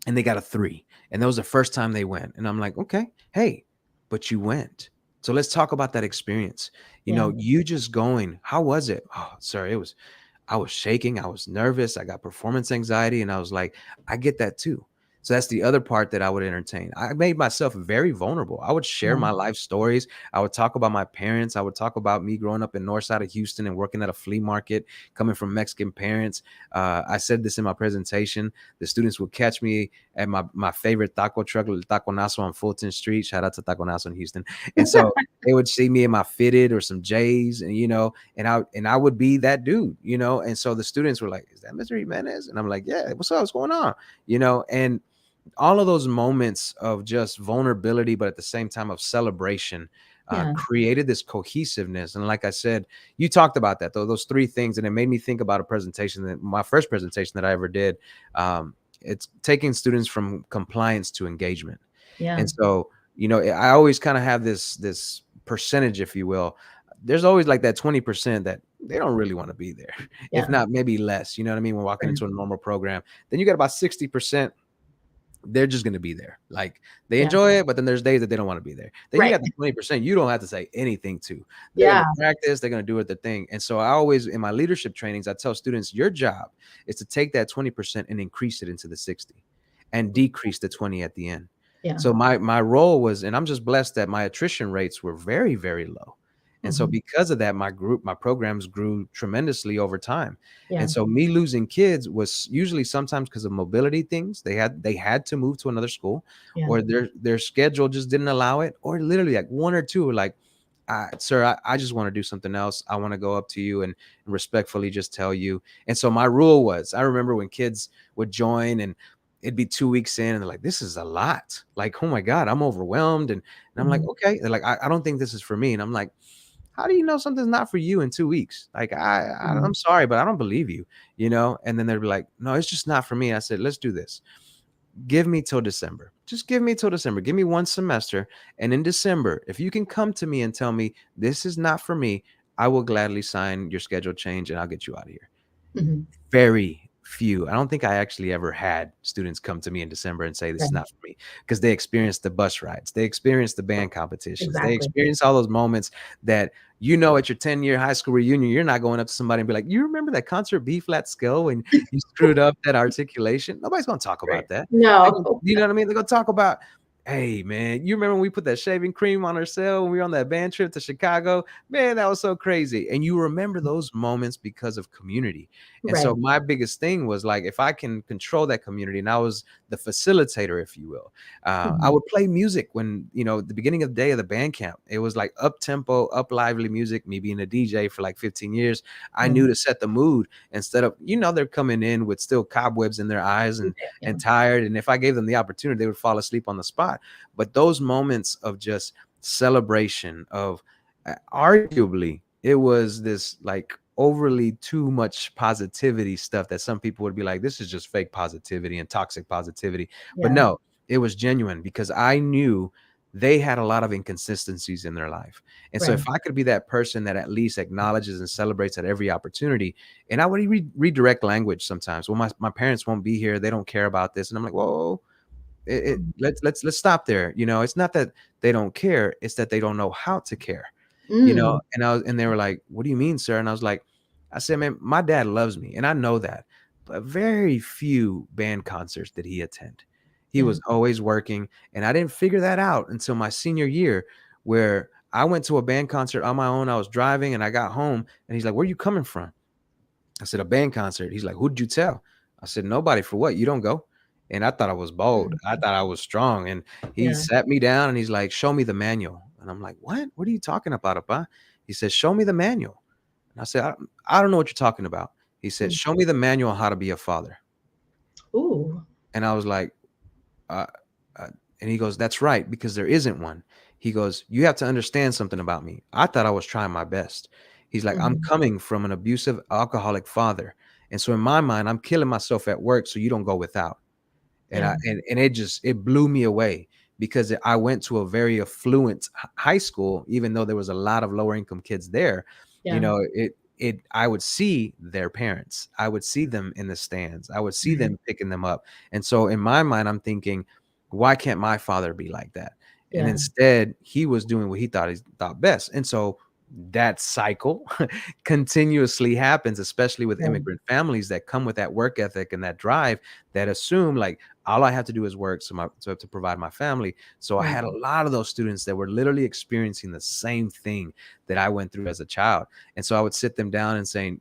and they got a 3, and that was the first time they went, and I'm like, okay, hey, but you went. So let's talk about that experience. You just going, how was it? Oh, sir, I was shaking. I was nervous. I got performance anxiety. And I was like, I get that too. So that's the other part that I would entertain. I made myself very vulnerable. I would share Yeah. my life stories. I would talk about my parents. I would talk about me growing up in north side of Houston and working at a flea market, coming from Mexican parents. I said this in my presentation. The students would catch me at my favorite taco truck, El Taconazo on Fulton Street. Shout out to Taconazo in Houston. And so they would see me in my fitted or some J's, and and I would be that dude, And so the students were like, "Is that Mr. Jimenez?" And I'm like, "Yeah, what's up? What's going on?" And all of those moments of just vulnerability, but at the same time of celebration, Yeah. created this cohesiveness. And like I said, you talked about that, though, those three things. And it made me think about a presentation that my first presentation that I ever did. It's taking students from compliance to engagement. Yeah. And so, I always kind of have this percentage, if you will. There's always like that 20% that they don't really want to be there, if Yeah. not maybe less, you know what I mean? When walking Right. into a normal program, then you got about 60%. They're just going to be there. Like they Yeah. enjoy it, but then there's days that they don't want to be there. Then you Right. got the 20% you don't have to say anything to. They're going Yeah. to practice, they're going to do it the thing. And so I always, in my leadership trainings, I tell students, your job is to take that 20% and increase it into the 60 and decrease the 20 at the end. Yeah. So my role was, and I'm just blessed that my attrition rates were very, very low. And so Mhm. because of that, my programs grew tremendously over time. Yeah. And so me losing kids was usually sometimes because of mobility things. They had to move to another school, Yeah. or their schedule just didn't allow it, or literally like one or two were like, sir, I just want to do something else. I want to go up to you and respectfully just tell you. And so my rule was, I remember when kids would join and it'd be 2 weeks in and they're like, this is a lot. Like, oh my God, I'm overwhelmed. And I'm like, Mhm. okay. They're like, I don't think this is for me. And I'm like, how do you know something's not for you in 2 weeks? Like, I'm Mhm. sorry, but I don't believe you. And then they'd be like, no, it's just not for me. I said, let's do this. Give me till December. Just give me till December. Give me one semester. And in December, if you can come to me and tell me this is not for me, I will gladly sign your schedule change and I'll get you out of here. Mhm. Very few. I don't think I actually ever had students come to me in December and say this is Right. not for me, because they experienced the bus rides, they experienced the band competitions, they Exactly. experienced all those moments that at your 10-year high school reunion, you're not going up to somebody and be like, you remember that concert B flat scale when you screwed up that articulation? Nobody's gonna talk Right. about that. No. You know what I mean? They're gonna talk about, hey man, you remember when we put that shaving cream on our cell when we were on that band trip to Chicago? Man, that was so crazy. And you remember those moments because of community. And Right. so my biggest thing was like, if I can control that community, and I was the facilitator, if you will, I Mhm. would play music when, the beginning of the day of the band camp, it was like up tempo, up lively music. Me being a DJ for like 15 years, I Yeah. knew to set the mood instead of, they're coming in with still cobwebs in their eyes Yeah. and tired. And if I gave them the opportunity, they would fall asleep on the spot. But those moments of just celebration of arguably, it was this like overly too much positivity stuff that some people would be like, this is just fake positivity and toxic positivity. But Yeah. no, it was genuine because I knew they had a lot of inconsistencies in their life. And so Right. if I could be that person that at least acknowledges and celebrates at every opportunity, and I would redirect language sometimes. Well, my parents won't be here. They don't care about this. And I'm like, whoa, Mhm. let's stop there. It's not that they don't care, it's that they don't know how to care. Mm. And they were like, what do you mean, sir? And I said, man, my dad loves me and I know that, but very few band concerts did he attend. He Yeah. was always working, and I didn't figure that out until my senior year, where I went to a band concert on my own. I was driving and I got home and he's like, where are you coming from? I said, a band concert. He's like, who did you tell? I said, nobody. For what? You don't go? And I thought I was bold. Mm. I thought I was strong. And he Yeah. sat me down and he's like, show me the manual. And I'm like, what? What are you talking about, Appa? He said, show me the manual. And I said, I don't know what you're talking about. He said, Mm. show me the manual on how to be a father. Ooh. And I was like, uh, uh, and he goes, that's right, because there isn't one. He goes, you have to understand something about me. I thought I was trying my best. He's like, I'm Mhm. coming from an abusive alcoholic father. And so in my mind, I'm killing myself at work so you don't go without. And Yeah. it blew me away because I went to a very affluent high school, even though there was a lot of lower income kids there. Yeah. I would see their parents. I would see them in the stands. I would see Right. them picking them up. And so in my mind, I'm thinking, why can't my father be like that? And Yeah. instead, he was doing what he thought best. And so that cycle continuously happens, especially with Yeah. immigrant families that come with that work ethic and that drive, that assume like all I have to do is work to provide my family. So I Right. had a lot of those students that were literally experiencing the same thing that I went through as a child. And so I would sit them down and saying,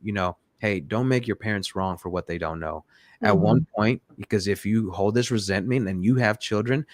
hey, don't make your parents wrong for what they don't know. At one Mhm. point, because if you hold this resentment and you have children,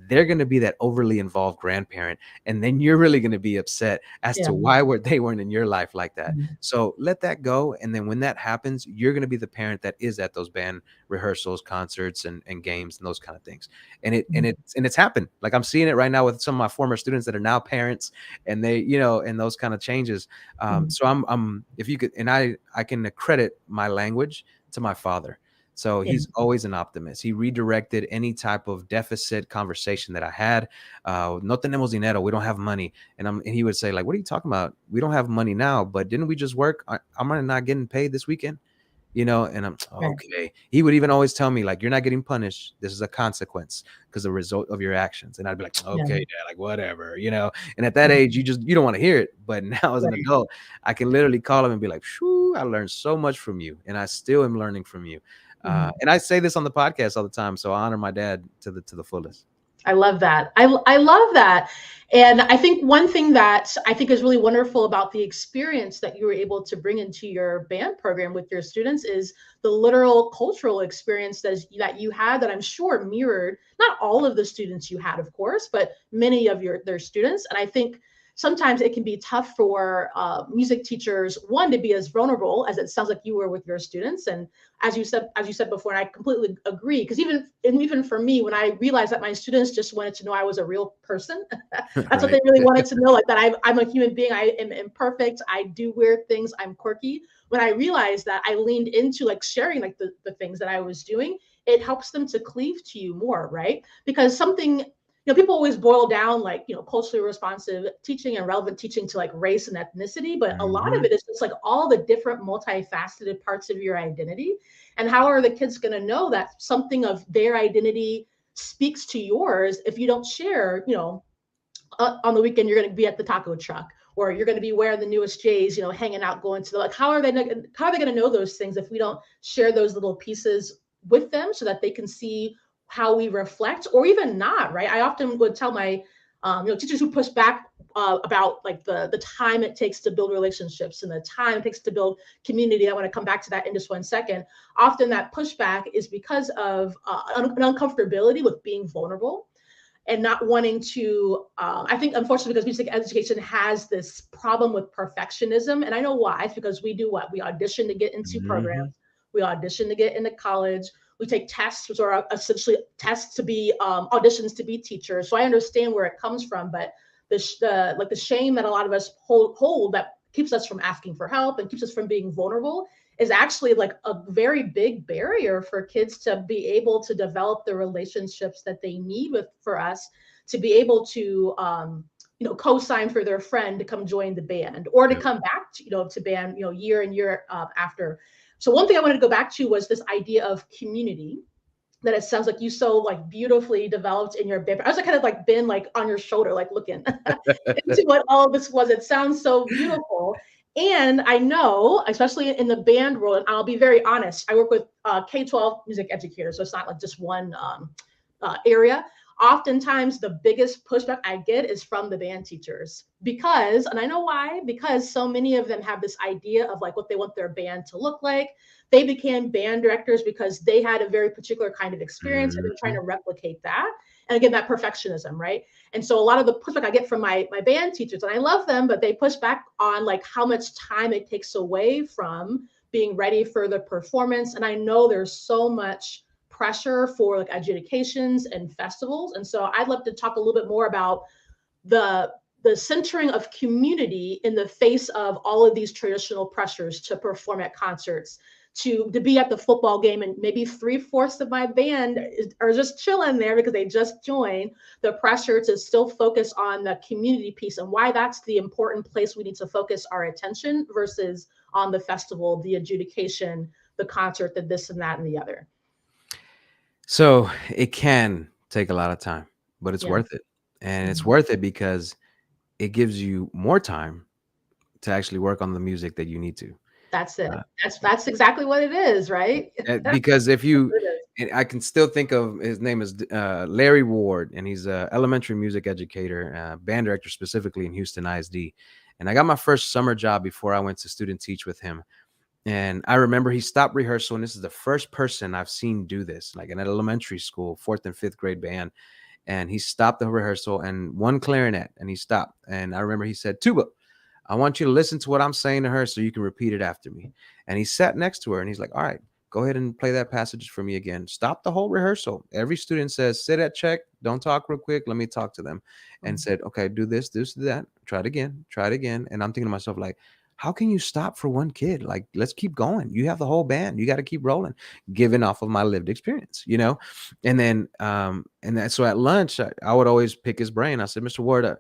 they're going to be that overly involved grandparent, and then you're really going to be upset as Yeah. to they weren't in your life like that. Mhm. So let that go, and then when that happens, you're going to be the parent that is at those band rehearsals, concerts, and games and those kind of things. And it's happened. Like I'm seeing it right now with some of my former students that are now parents, and they, and those kind of changes. Mhm. So I'm if you could, and I can accredit my language to my father. So Yeah. he's always an optimist. He redirected any type of deficit conversation that I had. No tenemos dinero. We don't have money. And he would say, like, what are you talking about? We don't have money now, but didn't we just work? I'm not getting paid this weekend. And I'm Right. okay. He would even always tell me, like, you're not getting punished. This is a consequence because the result of your actions. And I'd be like, Yeah. okay, dad, like whatever. And at that Mhm. age, you don't want to hear it. But now as an Right. adult, I can literally call him and be like, shoo, I learned so much from you. And I still am learning from you. Mhm. And I say this on the podcast all the time. So I honor my dad to the fullest. I love that. I love that. And I think one thing that I think is really wonderful about the experience that you were able to bring into your band program with your students is the literal cultural experience that you had, that I'm sure mirrored not all of the students you had, of course, but many of their students. And I think sometimes it can be tough for music teachers, one, to be as vulnerable as it sounds like you were with your students. And as you said before, and I completely agree, because even for me, when I realized that my students just wanted to know I was a real person, that's what Right. they really wanted to know, like that I'm a human being, I am imperfect, I do weird things, I'm quirky. When I realized that, I leaned into like sharing like the things that I was doing. It helps them to cleave to you more, right? Because something, people always boil down like, culturally responsive teaching and relevant teaching to like race and ethnicity, but a lot of Mhm. it is just like all the different multifaceted parts of your identity. And how are the kids going to know that something of their identity speaks to yours if you don't share, on the weekend you're going to be at the taco truck, or you're going to be wearing the newest J's, hanging out, going to the, like, how are they going to know those things if we don't share those little pieces with them so that they can see how we reflect, or even not, right? I often would tell my teachers who push back about like the time it takes to build relationships and the time it takes to build community. I want to come back to that in just one second. Often that pushback is because of an uncomfortability with being vulnerable and not wanting to. I think, unfortunately, because music education has this problem with perfectionism, and I know why. It's because we do what? We audition to get into Mhm. programs, we audition to get into college, we take tests, which are essentially tests to be auditions to be teachers. So I understand where it comes from, but the shame that a lot of us hold that keeps us from asking for help and keeps us from being vulnerable is actually like a very big barrier for kids to be able to develop the relationships that they need for us to be able to co-sign for their friend to come join the band, or to Yep. come back to band year and year after. So one thing I wanted to go back to was this idea of community that it sounds like you so like beautifully developed in your band. I was like, kind of like been like on your shoulder, like looking into what all of this was. It sounds so beautiful. And I know, especially in the band world, and I'll be very honest, I work with K-12 music educators, so it's not like just one area. Oftentimes, the biggest pushback I get is from the band teachers because, and I know why, because so many of them have this idea of like what they want their band to look like. They became band directors because they had a very particular kind of experience and they're trying to Mhm. replicate that. And again, that perfectionism, right? And so a lot of the pushback I get from my band teachers, and I love them, but they push back on like how much time it takes away from being ready for the performance. And I know there's so much pressure for like adjudications and festivals. And so I'd love to talk a little bit more about the the centering of community in the face of all of these traditional pressures to perform at concerts, to be at the football game, and maybe three-fourths of my band are just chilling there because they just joined. The pressure to still focus on the community piece and why that's the important place we need to focus our attention versus on the festival, the adjudication, the concert, the this and that and the other. So it can take a lot of time, but it's Yeah. worth it. And it's Mhm. worth it because it gives you more time to actually work on the music that you need to. That's Uh, it. That's exactly what it is, right? because if you, It is. and I can still think of his name is Larry Ward, and he's a elementary music educator, band director specifically in Houston ISD. And I got my first summer job before I went to student teach with him. And I remember he stopped rehearsal, and this is the first person I've seen do this, like in an elementary school, fourth and fifth grade band. And he stopped the rehearsal and one clarinet, and he stopped. And I remember he said, "Tuba, I want you to listen to what I'm saying to her so you can repeat it after me." And he sat next to her and he's like, "All right, go ahead and play that passage for me again." Stop the whole rehearsal. Every student says, "Sit at check. Don't talk real quick. Let me talk to them." And Mm. said, "Okay, do this, this, that. Try it again. Try it again." And I'm thinking to myself, like, how can you stop for one kid? Like, let's keep going. You have the whole band. You got to keep rolling, given off of my lived experience, you know? And then, so at lunch, I would always pick his brain. I said, "Mr. Ward,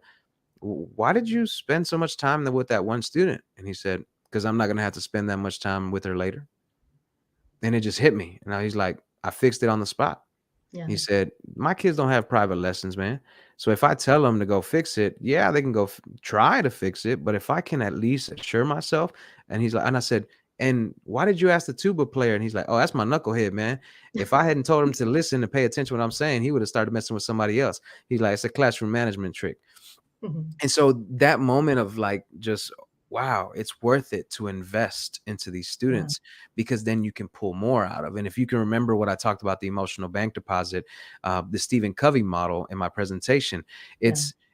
why did you spend so much time with that one student?" And he said, "Because I'm not going to have to spend that much time with her later." And it just hit me. And now he's like, I fixed it on the spot. Yeah. He said, "My kids don't have private lessons, man. So if I tell them to go fix it, yeah, they can go try to fix it. But if I can at least assure myself," and he's like, and I said, "And why did you ask the tuba player?" And he's like, "Oh, that's my knucklehead, man. If I hadn't told him to listen and pay attention to what I'm saying, he would have started messing with somebody else." He's like, "It's a classroom management trick." Mhm. And so that moment of like, just wow, it's worth it to invest into these Yeah. students, because then you can pull more out of. And if you can remember what I talked about, the emotional bank deposit, the Stephen Covey model in my presentation, Yeah.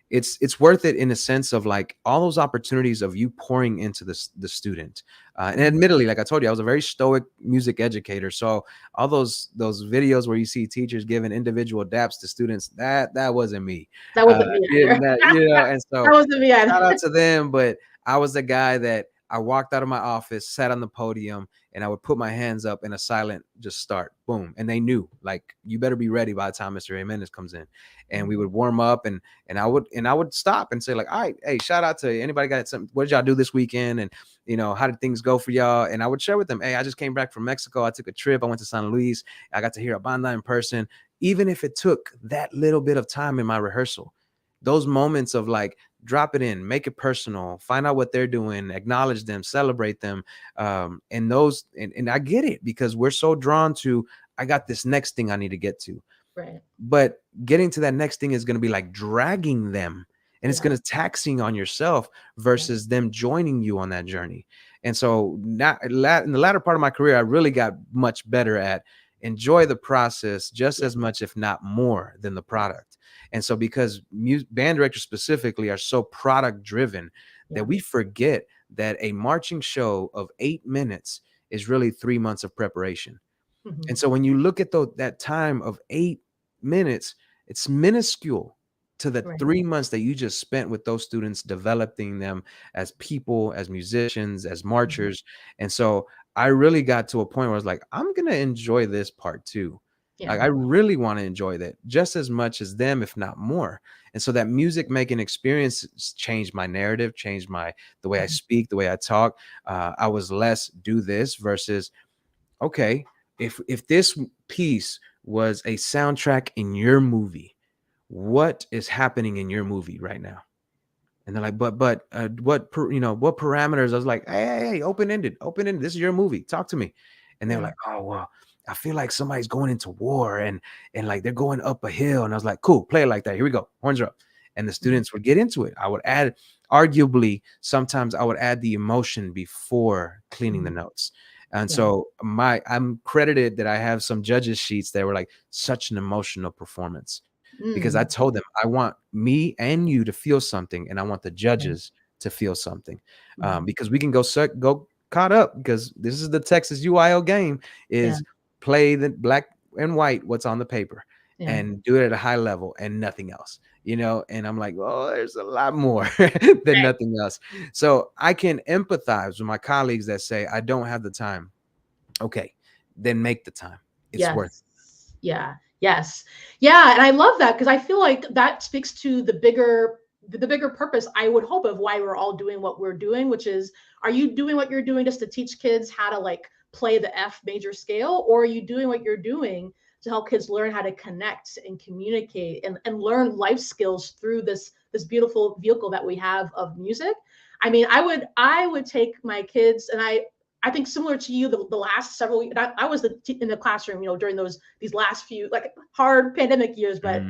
it's worth it in a sense of like all those opportunities of you pouring into the student. And Mhm. admittedly, like I told you, I was a very stoic music educator, so all those videos where you see teachers giving individual daps to students, that wasn't me. That wasn't me either. And That so wasn't me shout either. out to them. But I was the guy that I walked out of my office, sat on the podium, and I would put my hands up in a silent just start, boom. And they knew, like, you better be ready by the time Mr. Jimenez comes in. And we Mhm. would warm up, and I would stop and say, like, "All right, hey, shout out to anybody got something. What did y'all do this weekend? And how did things go for y'all?" And I would share with them, "Hey, I just came back from Mexico. I took a trip. I went to San Luis. I got to hear a banda in person." Even if it took that little bit of time in my rehearsal, those moments of like, drop it in, make it personal, find out what they're doing, acknowledge them, celebrate them. And I get it, because we're so drawn to, I got this next thing I need to get to. Right. But getting to that next thing is going to be like dragging them, and it's Yeah. going to taxing on yourself Yeah. versus them joining you on that journey. And so now in the latter part of my career, I really got much better at enjoy the process just Yeah. as much, if not more, than the Yes. product. And so because band directors specifically are so product driven, that Yeah. we forget that a marching show of 8 minutes is really 3 months of preparation. And Mhm. so when you look at that time of 8 minutes, it's minuscule to the Right. 3 months that you just spent with those students, developing them as people, as musicians, as Mhm. marchers. And so I really got to a point where I was like, I'm going to enjoy this part too. Like, Yeah. I really want to enjoy that just as much as them, if not more. And so that music making experience changed my narrative, changed the way I Mhm. speak, the way I talk. I was less do this versus, okay, if this piece was a soundtrack in your movie, what is happening in your movie right now? And they're like, but what parameters? I was like, hey, open ended. This is your movie. Talk to me. And they were Yeah. like, "Oh, well, I feel like somebody's going into war, and like they're going up a hill." And I was like, "Cool, play it like that. Here we go. Horns are up." And the Mhm. students would get into it. I would add, arguably, sometimes I would add the emotion before cleaning the Mhm. notes. And Yeah. so I'm credited that I have some judges sheets that were like, such an emotional performance, because I Mm. told them, I want me and you to feel something, and I want the Yeah. judges to feel something, Yeah. because we can go caught up, because this is the Texas UIL game, Yeah. is play the black and white, what's on the paper, Yeah. and do it at a high level and nothing else, and I'm like, oh, there's a lot more than Right. nothing else. So I can empathize with my colleagues that say, I don't have the time. Okay, then make the time. It's worth Yes. Yeah. Yes. Yeah, and I love that because I feel like that speaks to the bigger purpose I would hope of why we're all doing what we're doing, which is, are you doing what you're doing just to teach kids how to like play the F major scale, or are you doing what you're doing to help kids learn how to connect and communicate and learn life skills through this beautiful vehicle that we have of music? I mean, I would take my kids, and I think similar to you, the last several years, I was in the classroom, you know, during these last few like hard pandemic years. But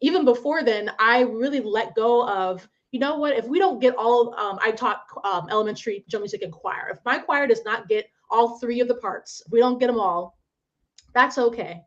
even before then, I really let go of, you know what, if we don't get all, I taught elementary drum music and choir. If my choir does not get all three of the parts, if we don't get them all, that's okay.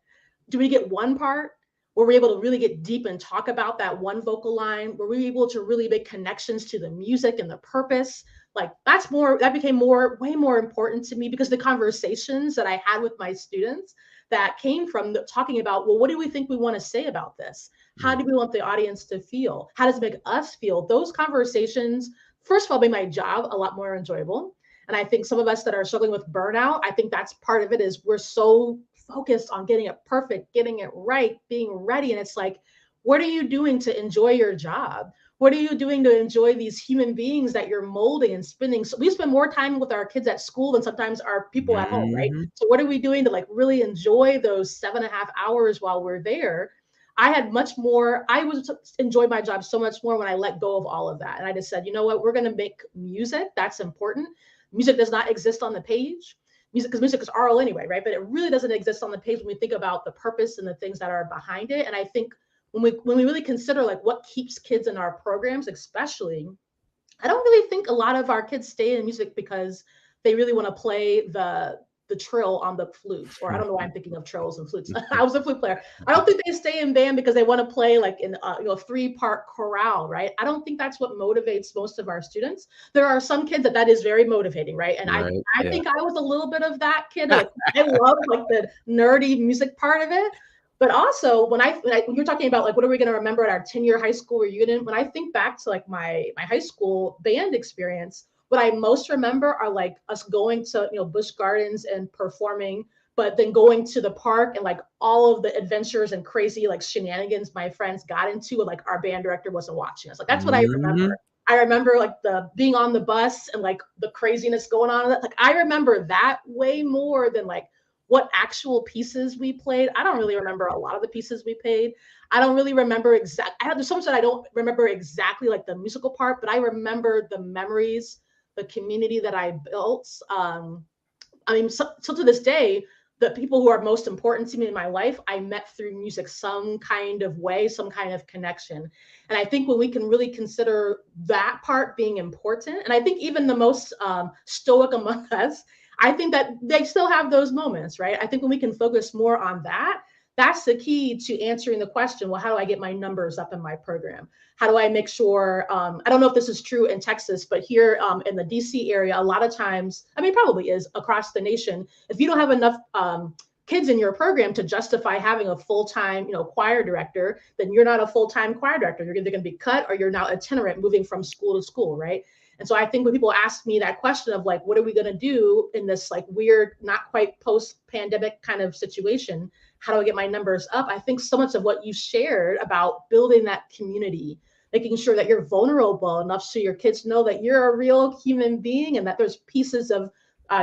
Do we get one part? Were we able to really get deep and talk about that one vocal line? Were we able to really make connections to the music and the purpose? Like that became way more important to me, because the conversations that I had with my students that came from talking about, well, what do we think we want to say about this? How do we want the audience to feel? How does it make us feel? Those conversations, first of all, made my job a lot more enjoyable. And I think some of us that are struggling with burnout, I think that's part of it, is we're so focused on getting it perfect, getting it right, being ready. And it's like, what are you doing to enjoy your job? What are you doing to enjoy these human beings that you're molding and spinning? So we spend more time with our kids at school than sometimes our people at home, right? So what are we doing to like really enjoy those 7.5 hours while we're there? I was enjoyed my job so much more when I let go of all of that. And I just said, you know what, we're going to make music. That's important. Music does not exist on the page. Because music is oral anyway, right? But it really doesn't exist on the page when we think about the purpose and the things that are behind it. And I think when we really consider like what keeps kids in our programs, especially, I don't really think a lot of our kids stay in music because they really want to play the trill on the flutes, or I don't know why I'm thinking of trills and flutes. I was a flute player. I don't think they stay in band because they want to play like in a 3-part chorale, right? I don't think that's what motivates most of our students. There are some kids that is very motivating, right? And I think I was a little bit of that kid. Like, I love like the nerdy music part of it. But also when you're talking about like, what are we going to remember at our 10-year high school reunion? When I think back to like my high school band experience, what I most remember are like us going to, Busch Gardens and performing, but then going to the park and like all of the adventures and crazy like shenanigans my friends got into, and like our band director wasn't watching us. Like, that's what I remember. I remember like the being on the bus and like the craziness going on. Like, I remember that way more than like what actual pieces we played. I don't really remember a lot of the pieces we played. I don't really remember there's so much that I don't remember exactly like the musical part, but I remember the memories, the community that I built. I mean, so to this day, the people who are most important to me in my life, I met through music, some kind of way, some kind of connection. And I think when we can really consider that part being important, and I think even the most stoic among us, I think that they still have those moments, right? I think when we can focus more on that, that's the key to answering the question, well, how do I get my numbers up in my program? How do I make sure, I don't know if this is true in Texas, but here in the DC area, a lot of times, I mean, probably is across the nation, if you don't have enough kids in your program to justify having a full-time, choir director, then you're not a full-time choir director. You're either going to be cut or you're now itinerant, moving from school to school, right? And so I think when people ask me that question of like, what are we going to do in this like weird, not quite post-pandemic kind of situation? How do I get my numbers up? I think so much of what you shared about building that community, making sure that you're vulnerable enough so your kids know that you're a real human being and that there's pieces of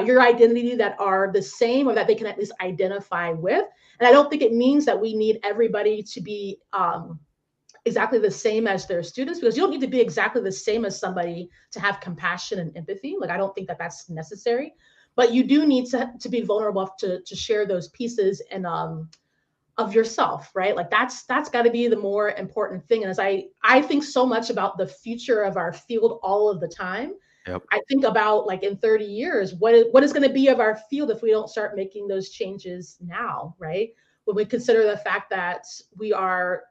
your identity that are the same, or that they can at least identify with. And I don't think it means that we need everybody to be exactly the same as their students, because you don't need to be exactly the same as somebody to have compassion and empathy. Like, I don't think that that's necessary, but you do need to be vulnerable to share those pieces and of yourself, right? Like, that's got to be the more important thing. And as I think so much about the future of our field all of the time. Yep. I think about like in 30 years, what is going to be of our field if we don't start making those changes now, right? When we consider the fact that we are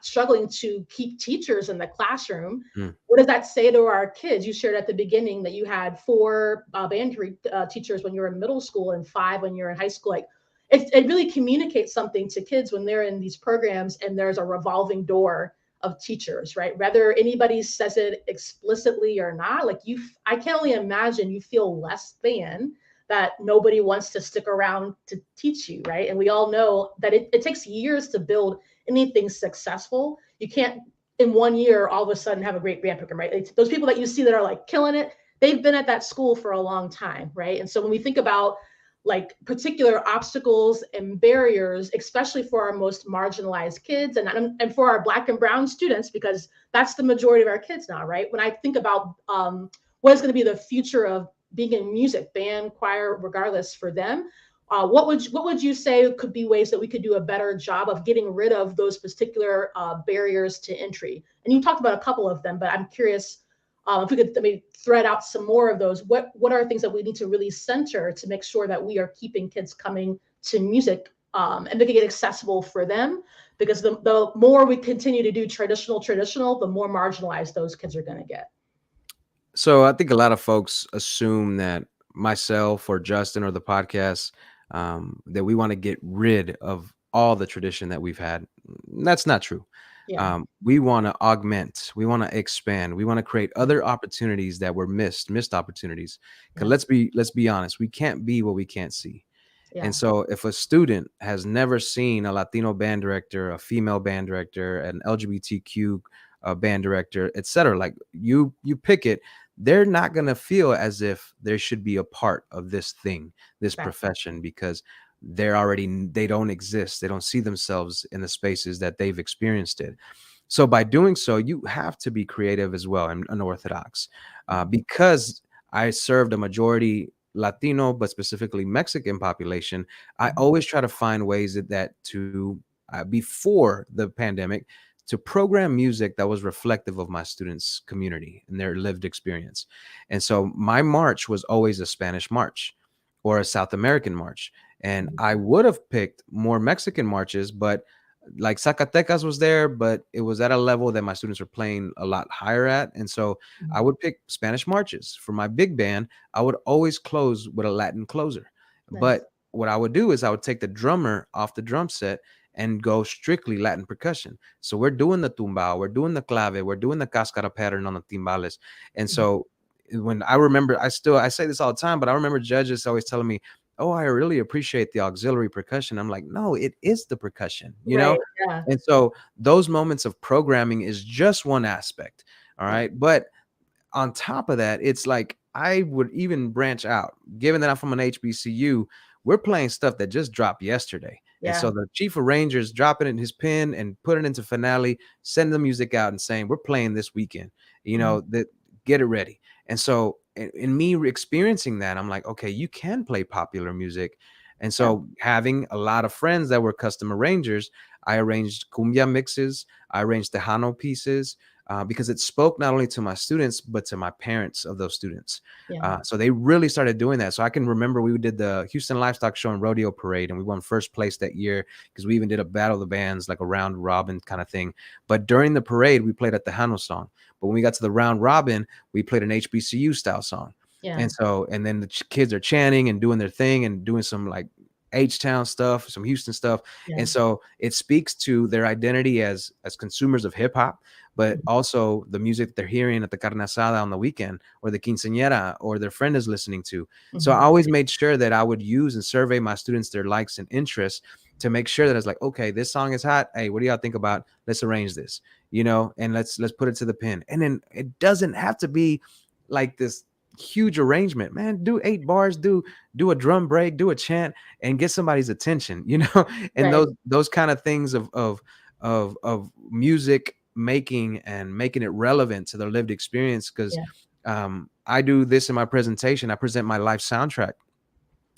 struggling to keep teachers in the classroom, what does that say to our kids? You shared at the beginning that you had 4 band teachers when you were in middle school and 5 when you're in high school. Like, it really communicates something to kids when they're in these programs and there's a revolving door of teachers, right? Whether anybody says it explicitly or not, like I can only imagine you feel less than that nobody wants to stick around to teach you, right? And we all know that it takes years to build anything successful. You can't in 1 year all of a sudden have a great band program, right? Those people that you see that are like killing it, they've been at that school for a long time, right? And so when we think about like particular obstacles and barriers, especially for our most marginalized kids and for our Black and brown students, because that's the majority of our kids now, right? When I think about what is going to be the future of being in music, band, choir, regardless for them. What would you say could be ways that we could do a better job of getting rid of those particular barriers to entry? And you talked about a couple of them, but I'm curious if we could maybe thread out some more of those. What are things that we need to really center to make sure that we are keeping kids coming to music and making it accessible for them? Because the more we continue to do traditional, the more marginalized those kids are going to get. So I think a lot of folks assume that myself or Justin or the podcast, that we want to get rid of all the tradition that we've had. That's not true. Yeah. We want to augment, we want to expand, we want to create other opportunities that were missed opportunities. Because Yeah. let's be honest, we can't be what we can't see. And Yeah. so if a student has never seen a Latino band director, a female band director, an LGBTQ band director, etc., like you pick it, they're not going to feel as if there should be a part of this thing, this Right. profession, because they don't exist. They don't see themselves in the spaces that they've experienced it. So by doing so, you have to be creative as well and unorthodox, because I served a majority Latino, but specifically Mexican population. I always try to find ways that to before the pandemic, to program music that was reflective of my students' community and their lived experience. And so my march was always a Spanish march or a South American march. And I would have picked more Mexican marches, but like Zacatecas was there, but it was at a level that my students were playing a lot higher at. And so I would pick Spanish marches. For my big band, I would always close with a Latin closer. Nice. But what I would do is I would take the drummer off the drum set and go strictly Latin percussion. So we're doing the tumbao, we're doing the clave, we're doing the cascara pattern on the timbales. And so when I remember, I say this all the time, but I remember judges always telling me, oh, I really appreciate the auxiliary percussion. I'm like, no, it is the percussion, you Right. know? Yeah. And so those moments of programming is just one aspect. All Yeah. right. But on top of that, it's like I would even branch out, given that I'm from an HBCU, we're playing stuff that just dropped yesterday. And so Yeah. the chief of Rangers dropping it in his pen and putting it into finale, sending the music out and saying, we're playing this weekend, that get it ready. And so in me experiencing that, I'm like, okay, you can play popular music. And Yeah. so having a lot of friends that were custom arrangers, I arranged cumbia mixes, I arranged Tejano pieces, because it spoke not only to my students, but to my parents of those students. Yeah. So they really started doing that. So I can remember we did the Houston Livestock Show and Rodeo Parade, and we won first place that year because we even did a battle of the bands, like a round robin kind of thing. But during the parade, we played a Tejano song. But when we got to the round robin, we played an HBCU style song. Yeah. And then the kids are chanting and doing their thing and doing some like H-Town stuff, some Houston stuff. Yeah. And so it speaks to their identity as consumers of hip hop, but also the music that they're hearing at the carne asada on the weekend, or the quinceañera, or their friend is listening to. So I always made sure that I would use and survey my students, their likes and interests, to make sure that it's like, okay, this song is hot. Hey, what do y'all think about? Let's arrange this, and let's put it to the pen. And then it doesn't have to be like this huge arrangement, man. Do 8 bars, do a drum break, do a chant, and get somebody's attention, and Right. those kind of things of music making and making it relevant to their lived experience. Because I do this in my presentation. I present my life soundtrack,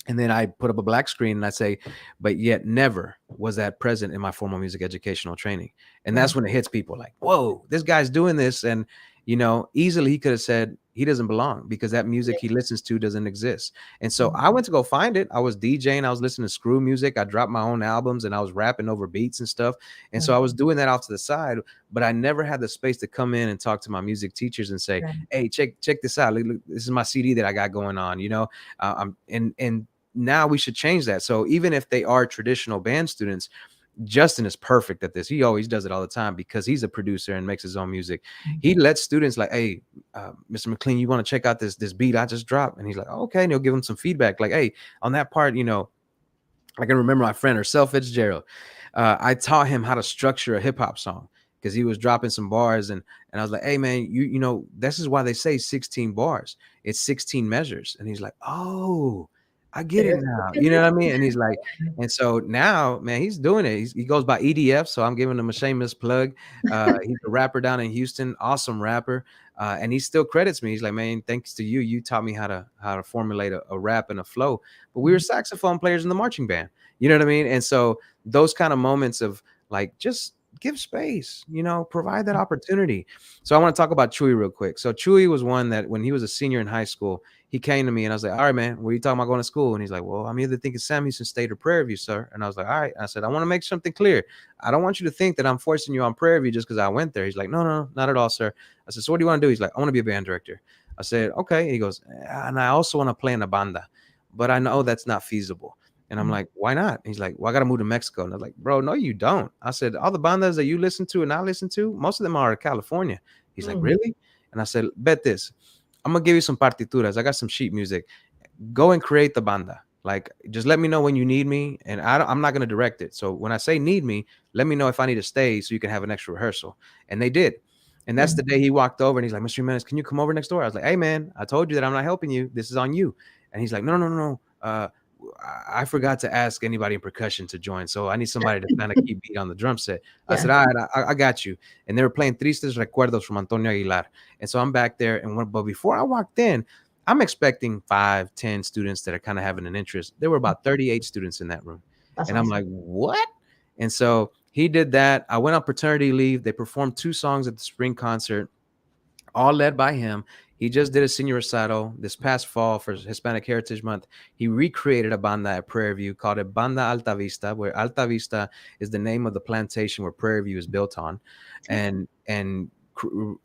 and then I put up a black screen and I say, but yet never was that present in my formal music educational training. And that's when it hits people like, whoa, this guy's doing this. And, easily he could have said he doesn't belong because that music he listens to doesn't exist. And so I went to go find it. I was DJing, I was listening to screw music. I dropped my own albums and I was rapping over beats and stuff. And so I was doing that off to the side, but I never had the space to come in and talk to my music teachers and say, hey, check this out. Look, this is my CD that I got going on, and now we should change that. So even if they are traditional band students, Justin is perfect at this. He always does it all the time because he's a producer and makes his own music. He lets students like, hey, Mr. McLean, you want to check out this beat I just dropped? And he's like, okay. And he'll give him some feedback like, hey, on that part, I can remember my friend Herself Fitzgerald. I taught him how to structure a hip hop song because he was dropping some bars, and I was like, hey man, this is why they say 16 bars. It's 16 measures. And he's like, oh, I get it There's now. You know what I mean? And he's like, and so now, man, he's doing it. He goes by EDF, so I'm giving him a shameless plug. He's a rapper down in Houston, awesome rapper, and he still credits me. He's like, man, thanks to you, you taught me how to formulate a rap and a flow. But we were saxophone players in the marching band. You know what I mean? And so those kind of moments of like, just give space, provide that opportunity. So I want to talk about Chewy real quick. So Chewy was one that when he was a senior in high school, he came to me and I was like, all right, man, what are you talking about going to school? And he's like, well, I'm either thinking Sam Houston State or Prairie View, sir. And I was like, all right. I said, I want to make something clear. I don't want you to think that I'm forcing you on Prairie View just because I went there. He's like, no, no, not at all, sir. I said, so what do you want to do? He's like, I want to be a band director. I said, okay. He goes, and I also want to play in a banda, but I know that's not feasible. And I'm like, why not? He's like, well, I got to move to Mexico. And I was like, bro, no, you don't. I said, all the bandas that you listen to and I listen to, most of them are in California. He's like, really? And I said, bet this. I'm going to give you some partituras. I got some sheet music. Go and create the banda. Like, just let me know when you need me. And I'm not going to direct it. So when I say need me, let me know if I need to stay so you can have an extra rehearsal. And they did. And that's the day he walked over and he's like, Mr. Jimenez, can you come over next door? I was like, hey, man, I told you that I'm not helping you. This is on you. And he's like, no. I forgot to ask anybody in percussion to join. So I need somebody to kind of keep beat on the drum set. I said, all right, I got you. And they were playing Tristes Recuerdos from Antonio Aguilar. And so I'm back there. But before I walked in, I'm expecting 5-10 students that are kind of having an interest. There were about 38 students in that room. That's and awesome. I'm like, what? And so he did that. I went on paternity leave. They performed 2 songs at the spring concert, all led by him. He just did a senior recital this past fall for Hispanic Heritage Month. He recreated a banda at Prairie View called it Banda Alta Vista, where Alta Vista is the name of the plantation where Prairie View is built on. And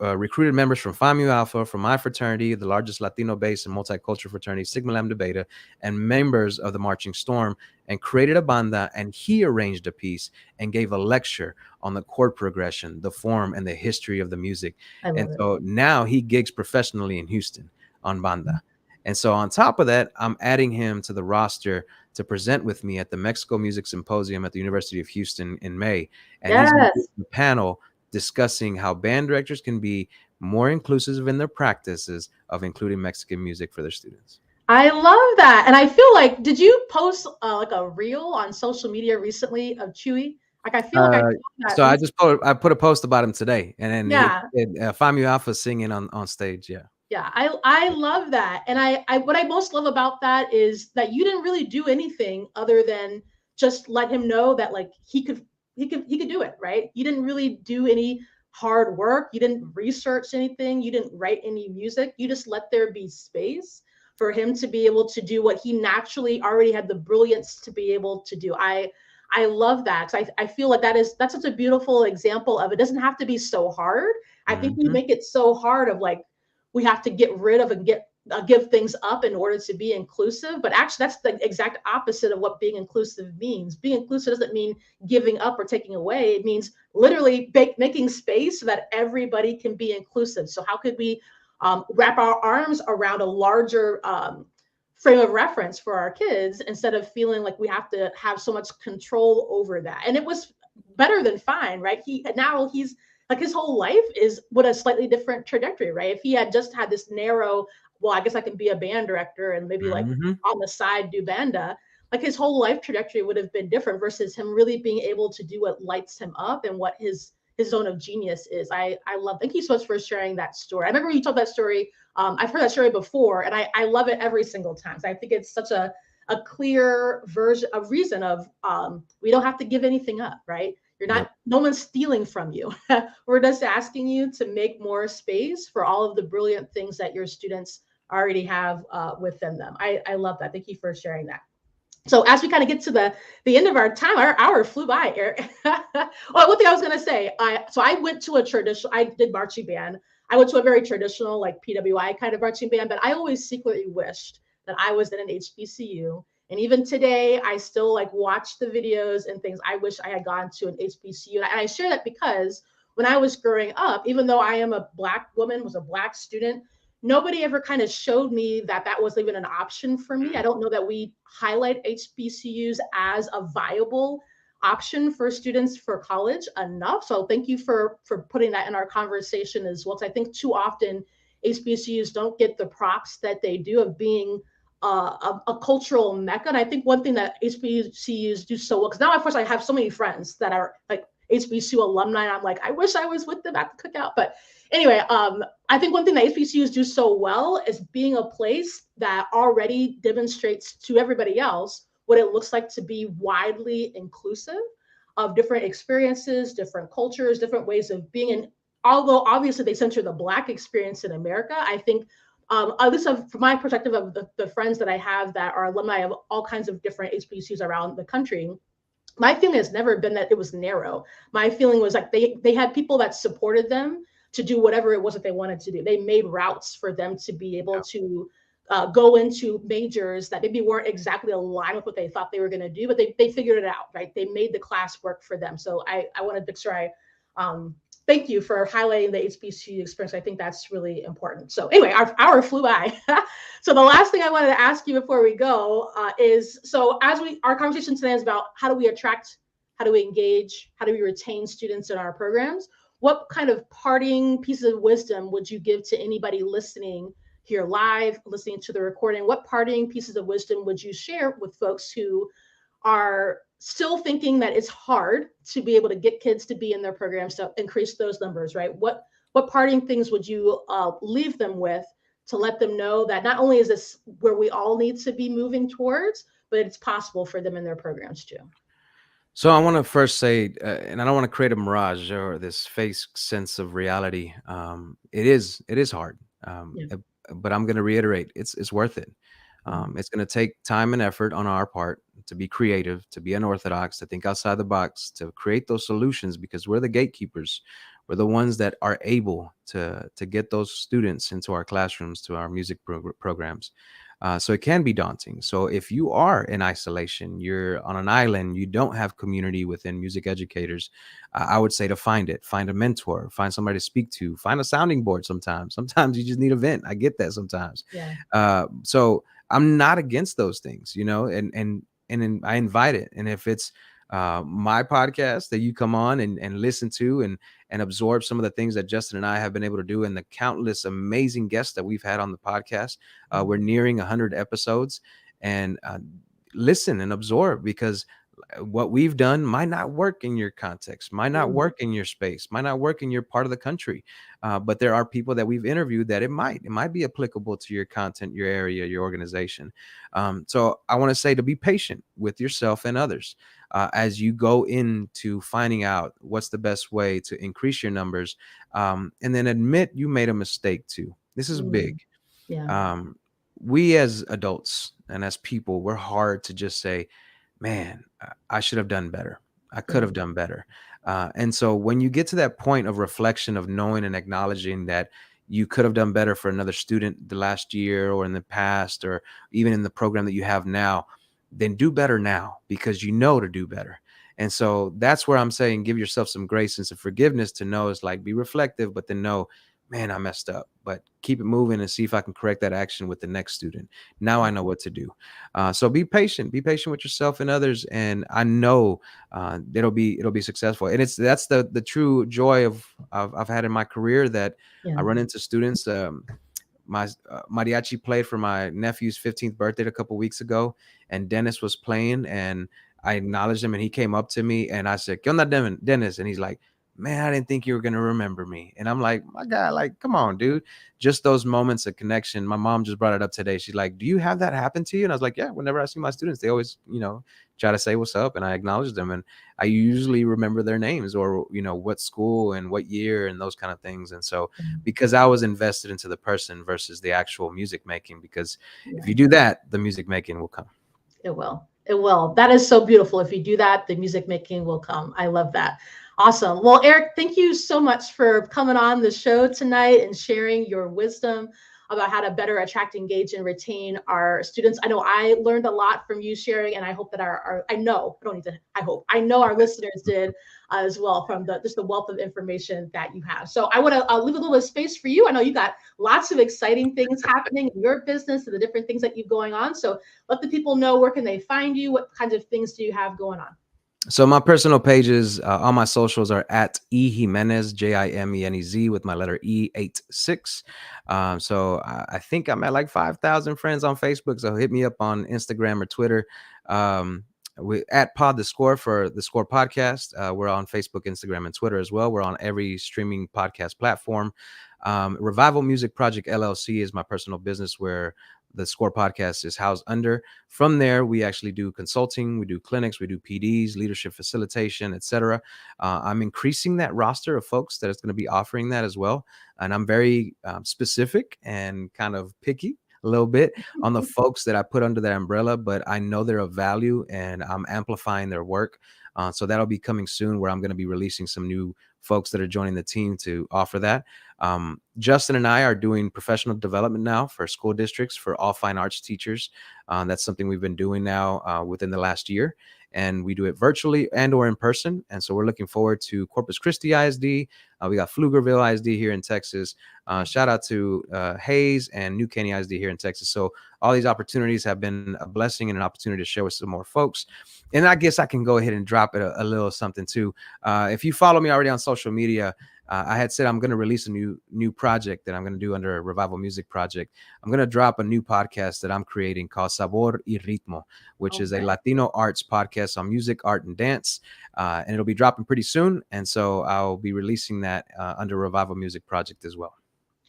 recruited members from Phi Mu Alpha, from my fraternity, the largest Latino-based and multicultural fraternity, Sigma Lambda Beta, and members of the Marching Storm, and created a banda. And he arranged a piece and gave a lecture on the chord progression, the form, and the history of the music. And so now he gigs professionally in Houston on banda. And so on top of that, I'm adding him to the roster to present with me at the Mexico Music Symposium at the University of Houston in May. And he's going to be the panel discussing how band directors can be more inclusive in their practices of including Mexican music for their students. I love that. And I feel like, did you post like a reel on social media recently of Chewy? Like, I feel like I saw that. So I put a post about him today, and then Phi Mu Alpha singing on stage. Yeah, I love that. And I what I most love about that is that you didn't really do anything other than just let him know that like he could do it, right? You didn't really do any hard work. You didn't research anything. You didn't write any music. You just let there be space for him to be able to do what he naturally already had the brilliance to be able to do. I love that, because I feel like that's such a beautiful example of it doesn't have to be so hard. I think we make it so hard of like, we have to get rid of and give things up in order to be inclusive. But actually, that's the exact opposite of what being inclusive means. Being inclusive doesn't mean giving up or taking away. It means literally making space so that everybody can be inclusive. So how could we wrap our arms around a larger frame of reference for our kids instead of feeling like we have to have so much control over that? And it was better than fine, right? He's like, his whole life is with a slightly different trajectory, right? If he had just had this narrow, well, I guess I can be a band director and maybe like on the side do banda, like his whole life trajectory would have been different versus him really being able to do what lights him up and what his zone of genius is. I love, thank you so much for sharing that story. I remember you told that story. I've heard that story before, and I love it every single time. So I think it's such a clear reason of we don't have to give anything up, right? You're not, no one's stealing from you. We're just asking you to make more space for all of the brilliant things that your students already have within them. I love that. Thank you for sharing that. So as we kind of get to the end of our time, our hour flew by, Eric. Well, one thing I was going to say, I went to I did marching band. I went to a very traditional, like PWI kind of marching band, but I always secretly wished that I was in an HBCU. And even today, I still like watch the videos and things. I wish I had gone to an HBCU. And I share that because when I was growing up, even though I am a Black woman, was a Black student, nobody ever kind of showed me that that was even an option for me. I don't know that we highlight HBCUs as a viable option for students for college enough. So thank you for putting that in our conversation as well. Because I think too often HBCUs don't get the props that they do of being a cultural mecca. And I think one thing that HBCUs do so well, because now of course I have so many friends that are like HBCU alumni, and I'm like, I wish I was with them at the cookout. But anyway, I think one thing that HBCUs do so well is being a place that already demonstrates to everybody else what it looks like to be widely inclusive of different experiences, different cultures, different ways of being. And although obviously they center the Black experience in America, I think at least from my perspective of the friends that I have that are alumni of all kinds of different HBCUs around the country, my feeling has never been that it was narrow. My feeling was like they had people that supported them to do whatever it was that they wanted to do. They made routes for them to be able to go into majors that maybe weren't exactly aligned with what they thought they were going to do, but they figured it out, right? They made the class work for them. So I want to make sure I thank you for highlighting the HBCU experience. I think that's really important. So anyway, our hour flew by. So the last thing I wanted to ask you before we go is, so as our conversation today is about how do we attract, how do we engage, how do we retain students in our programs? What kind of parting pieces of wisdom would you give to anybody listening here live, listening to the recording? What parting pieces of wisdom would you share with folks who are still thinking that it's hard to be able to get kids to be in their programs to increase those numbers, right? What parting things would you leave them with to let them know that not only is this where we all need to be moving towards, but it's possible for them in their programs too? So I want to first say, and I don't want to create a mirage or this fake sense of reality. It is hard, Yeah. but I'm going to reiterate, it's worth it. It's going to take time and effort on our part to be creative, to be unorthodox, to think outside the box, to create those solutions, because we're the gatekeepers. We're the ones that are able to get those students into our classrooms, to our music programs. So it can be daunting. So if you are in isolation, you're on an island, you don't have community within music educators, I would say to find a mentor, find somebody to speak to, find a sounding board. Sometimes you just need a vent. I get that sometimes. Yeah. So I'm not against those things, and I invite it. And if it's my podcast that you come on and listen to and absorb some of the things that Justin and I have been able to do, and the countless amazing guests that we've had on the podcast, we're nearing 100 episodes, and listen and absorb, because what we've done might not work in your context, might not work in your space, might not work in your part of the country. But there are people that we've interviewed that it might be applicable to your content, your area, your organization. So I want to say to be patient with yourself and others as you go into finding out what's the best way to increase your numbers, and then admit you made a mistake too. This is big. Yeah. We as adults and as people, we're hard to just say, man, I should have done better. I could have done better. And so when you get to that point of reflection, of knowing and acknowledging that you could have done better for another student the last year or in the past, or even in the program that you have now, then do better now, because you know to do better. And so that's where I'm saying, give yourself some grace and some forgiveness to know, it's like, be reflective, but then know, man, I messed up, but keep it moving and see if I can correct that action with the next student. Now I know what to do. So be patient with yourself and others. And I know it'll be successful. And that's the true joy I've had in my career, that I run into students. My mariachi played for my nephew's 15th birthday a couple weeks ago, and Dennis was playing, and I acknowledged him, and he came up to me, and I said, "¿Qué onda, Dennis?" And he's like, "Man, I didn't think you were going to remember me." And I'm like, my guy, like, come on, dude. Just those moments of connection. My mom just brought it up today. She's like, "Do you have that happen to you?" And I was like, yeah, whenever I see my students, they always, try to say what's up, and I acknowledge them. And I usually remember their names, or, what school and what year and those kind of things. And so because I was invested into the person versus the actual music making, because if you do that, the music making will come. It will. It will. That is so beautiful. If you do that, the music making will come. I love that. Awesome. Well, Eric, thank you so much for coming on the show tonight and sharing your wisdom about how to better attract, engage, and retain our students. I know I learned a lot from you sharing, and I hope that I know our listeners did as well, from just the wealth of information that you have. So I want to leave a little bit of space for you. I know you got lots of exciting things happening in your business and the different things that you've going on. So let the people know, where can they find you? What kinds of things do you have going on? So my personal pages on my socials are at Jimenez, Jimenez, with my letter E86. So I think I'm at like 5,000 friends on Facebook. So hit me up on Instagram or Twitter. We at Pod the Score for the Score podcast. We're on Facebook, Instagram, and Twitter as well. We're on every streaming podcast platform. Revival Music Project LLC is my personal business where the Score podcast is housed under. From there, we actually do consulting, we do clinics, we do PDs, leadership facilitation, etc. I'm increasing that roster of folks that is going to be offering that as well. And I'm very specific and kind of picky a little bit on the folks that I put under that umbrella, but I know they're of value and I'm amplifying their work. So that'll be coming soon where I'm going to be releasing some new folks that are joining the team to offer that. Justin and I are doing professional development now for school districts for all fine arts teachers. That's something we've been doing now within the last year, and we do it virtually and or in person. And so we're looking forward to Corpus Christi ISD. We got Pflugerville ISD here in Texas. Shout out to Hayes and New Caney ISD here in Texas. So all these opportunities have been a blessing and an opportunity to share with some more folks. And I guess I can go ahead and drop it a little something too. If you follow me already on social media, I had said I'm going to release a new project that I'm going to do under a Revival Music Project. I'm going to drop a new podcast that I'm creating called Sabor y Ritmo, which is a Latino arts podcast on music, art, and dance. And it'll be dropping pretty soon. And so I'll be releasing that under Revival Music Project as well.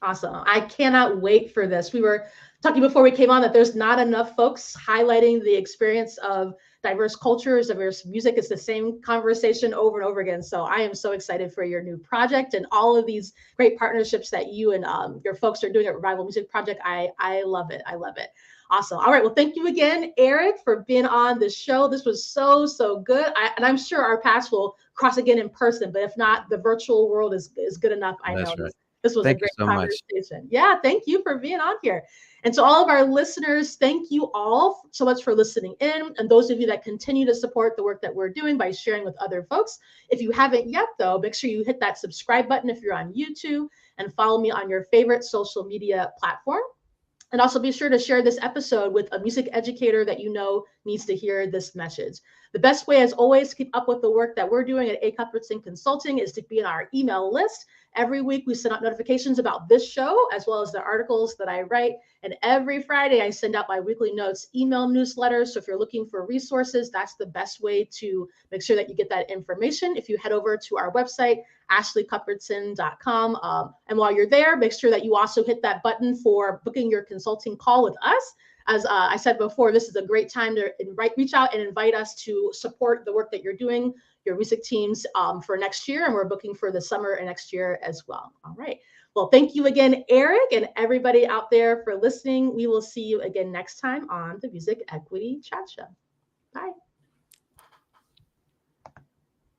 Awesome. I cannot wait for this. We were talking before we came on that there's not enough folks highlighting the experience of diverse cultures, diverse music. It's the same conversation over and over again. So I am so excited for your new project and all of these great partnerships that you and your folks are doing at Revival Music Project. I love it. I love it. Awesome. All right. Well, thank you again, Eric, for being on the show. This was so good. And I'm sure our paths will cross again in person, but if not, the virtual world is good enough. I know. Right. This was a great conversation. Yeah, thank you for being on here. And to all of our listeners, thank you all so much for listening in. And those of you that continue to support the work that we're doing by sharing with other folks. If you haven't yet, though, make sure you hit that subscribe button if you're on YouTube and follow me on your favorite social media platform. And also be sure to share this episode with a music educator that you know needs to hear this message. The best way, as always, to keep up with the work that we're doing at Cuthbertson Consulting is to be in our email list. Every week, we send out notifications about this show, as well as the articles that I write. And every Friday, I send out my weekly notes email newsletter. So if you're looking for resources, that's the best way to make sure that you get that information. If you head over to our website, ashleycuthbertson.com. And while you're there, make sure that you also hit that button for booking your consulting call with us. As I said before, this is a great time to reach out and invite us to support the work that you're doing, your music teams for next year. And we're booking for the summer and next year as well. All right. Well, thank you again, Eric, and everybody out there for listening. We will see you again next time on the Music Equity Chat Show. Bye.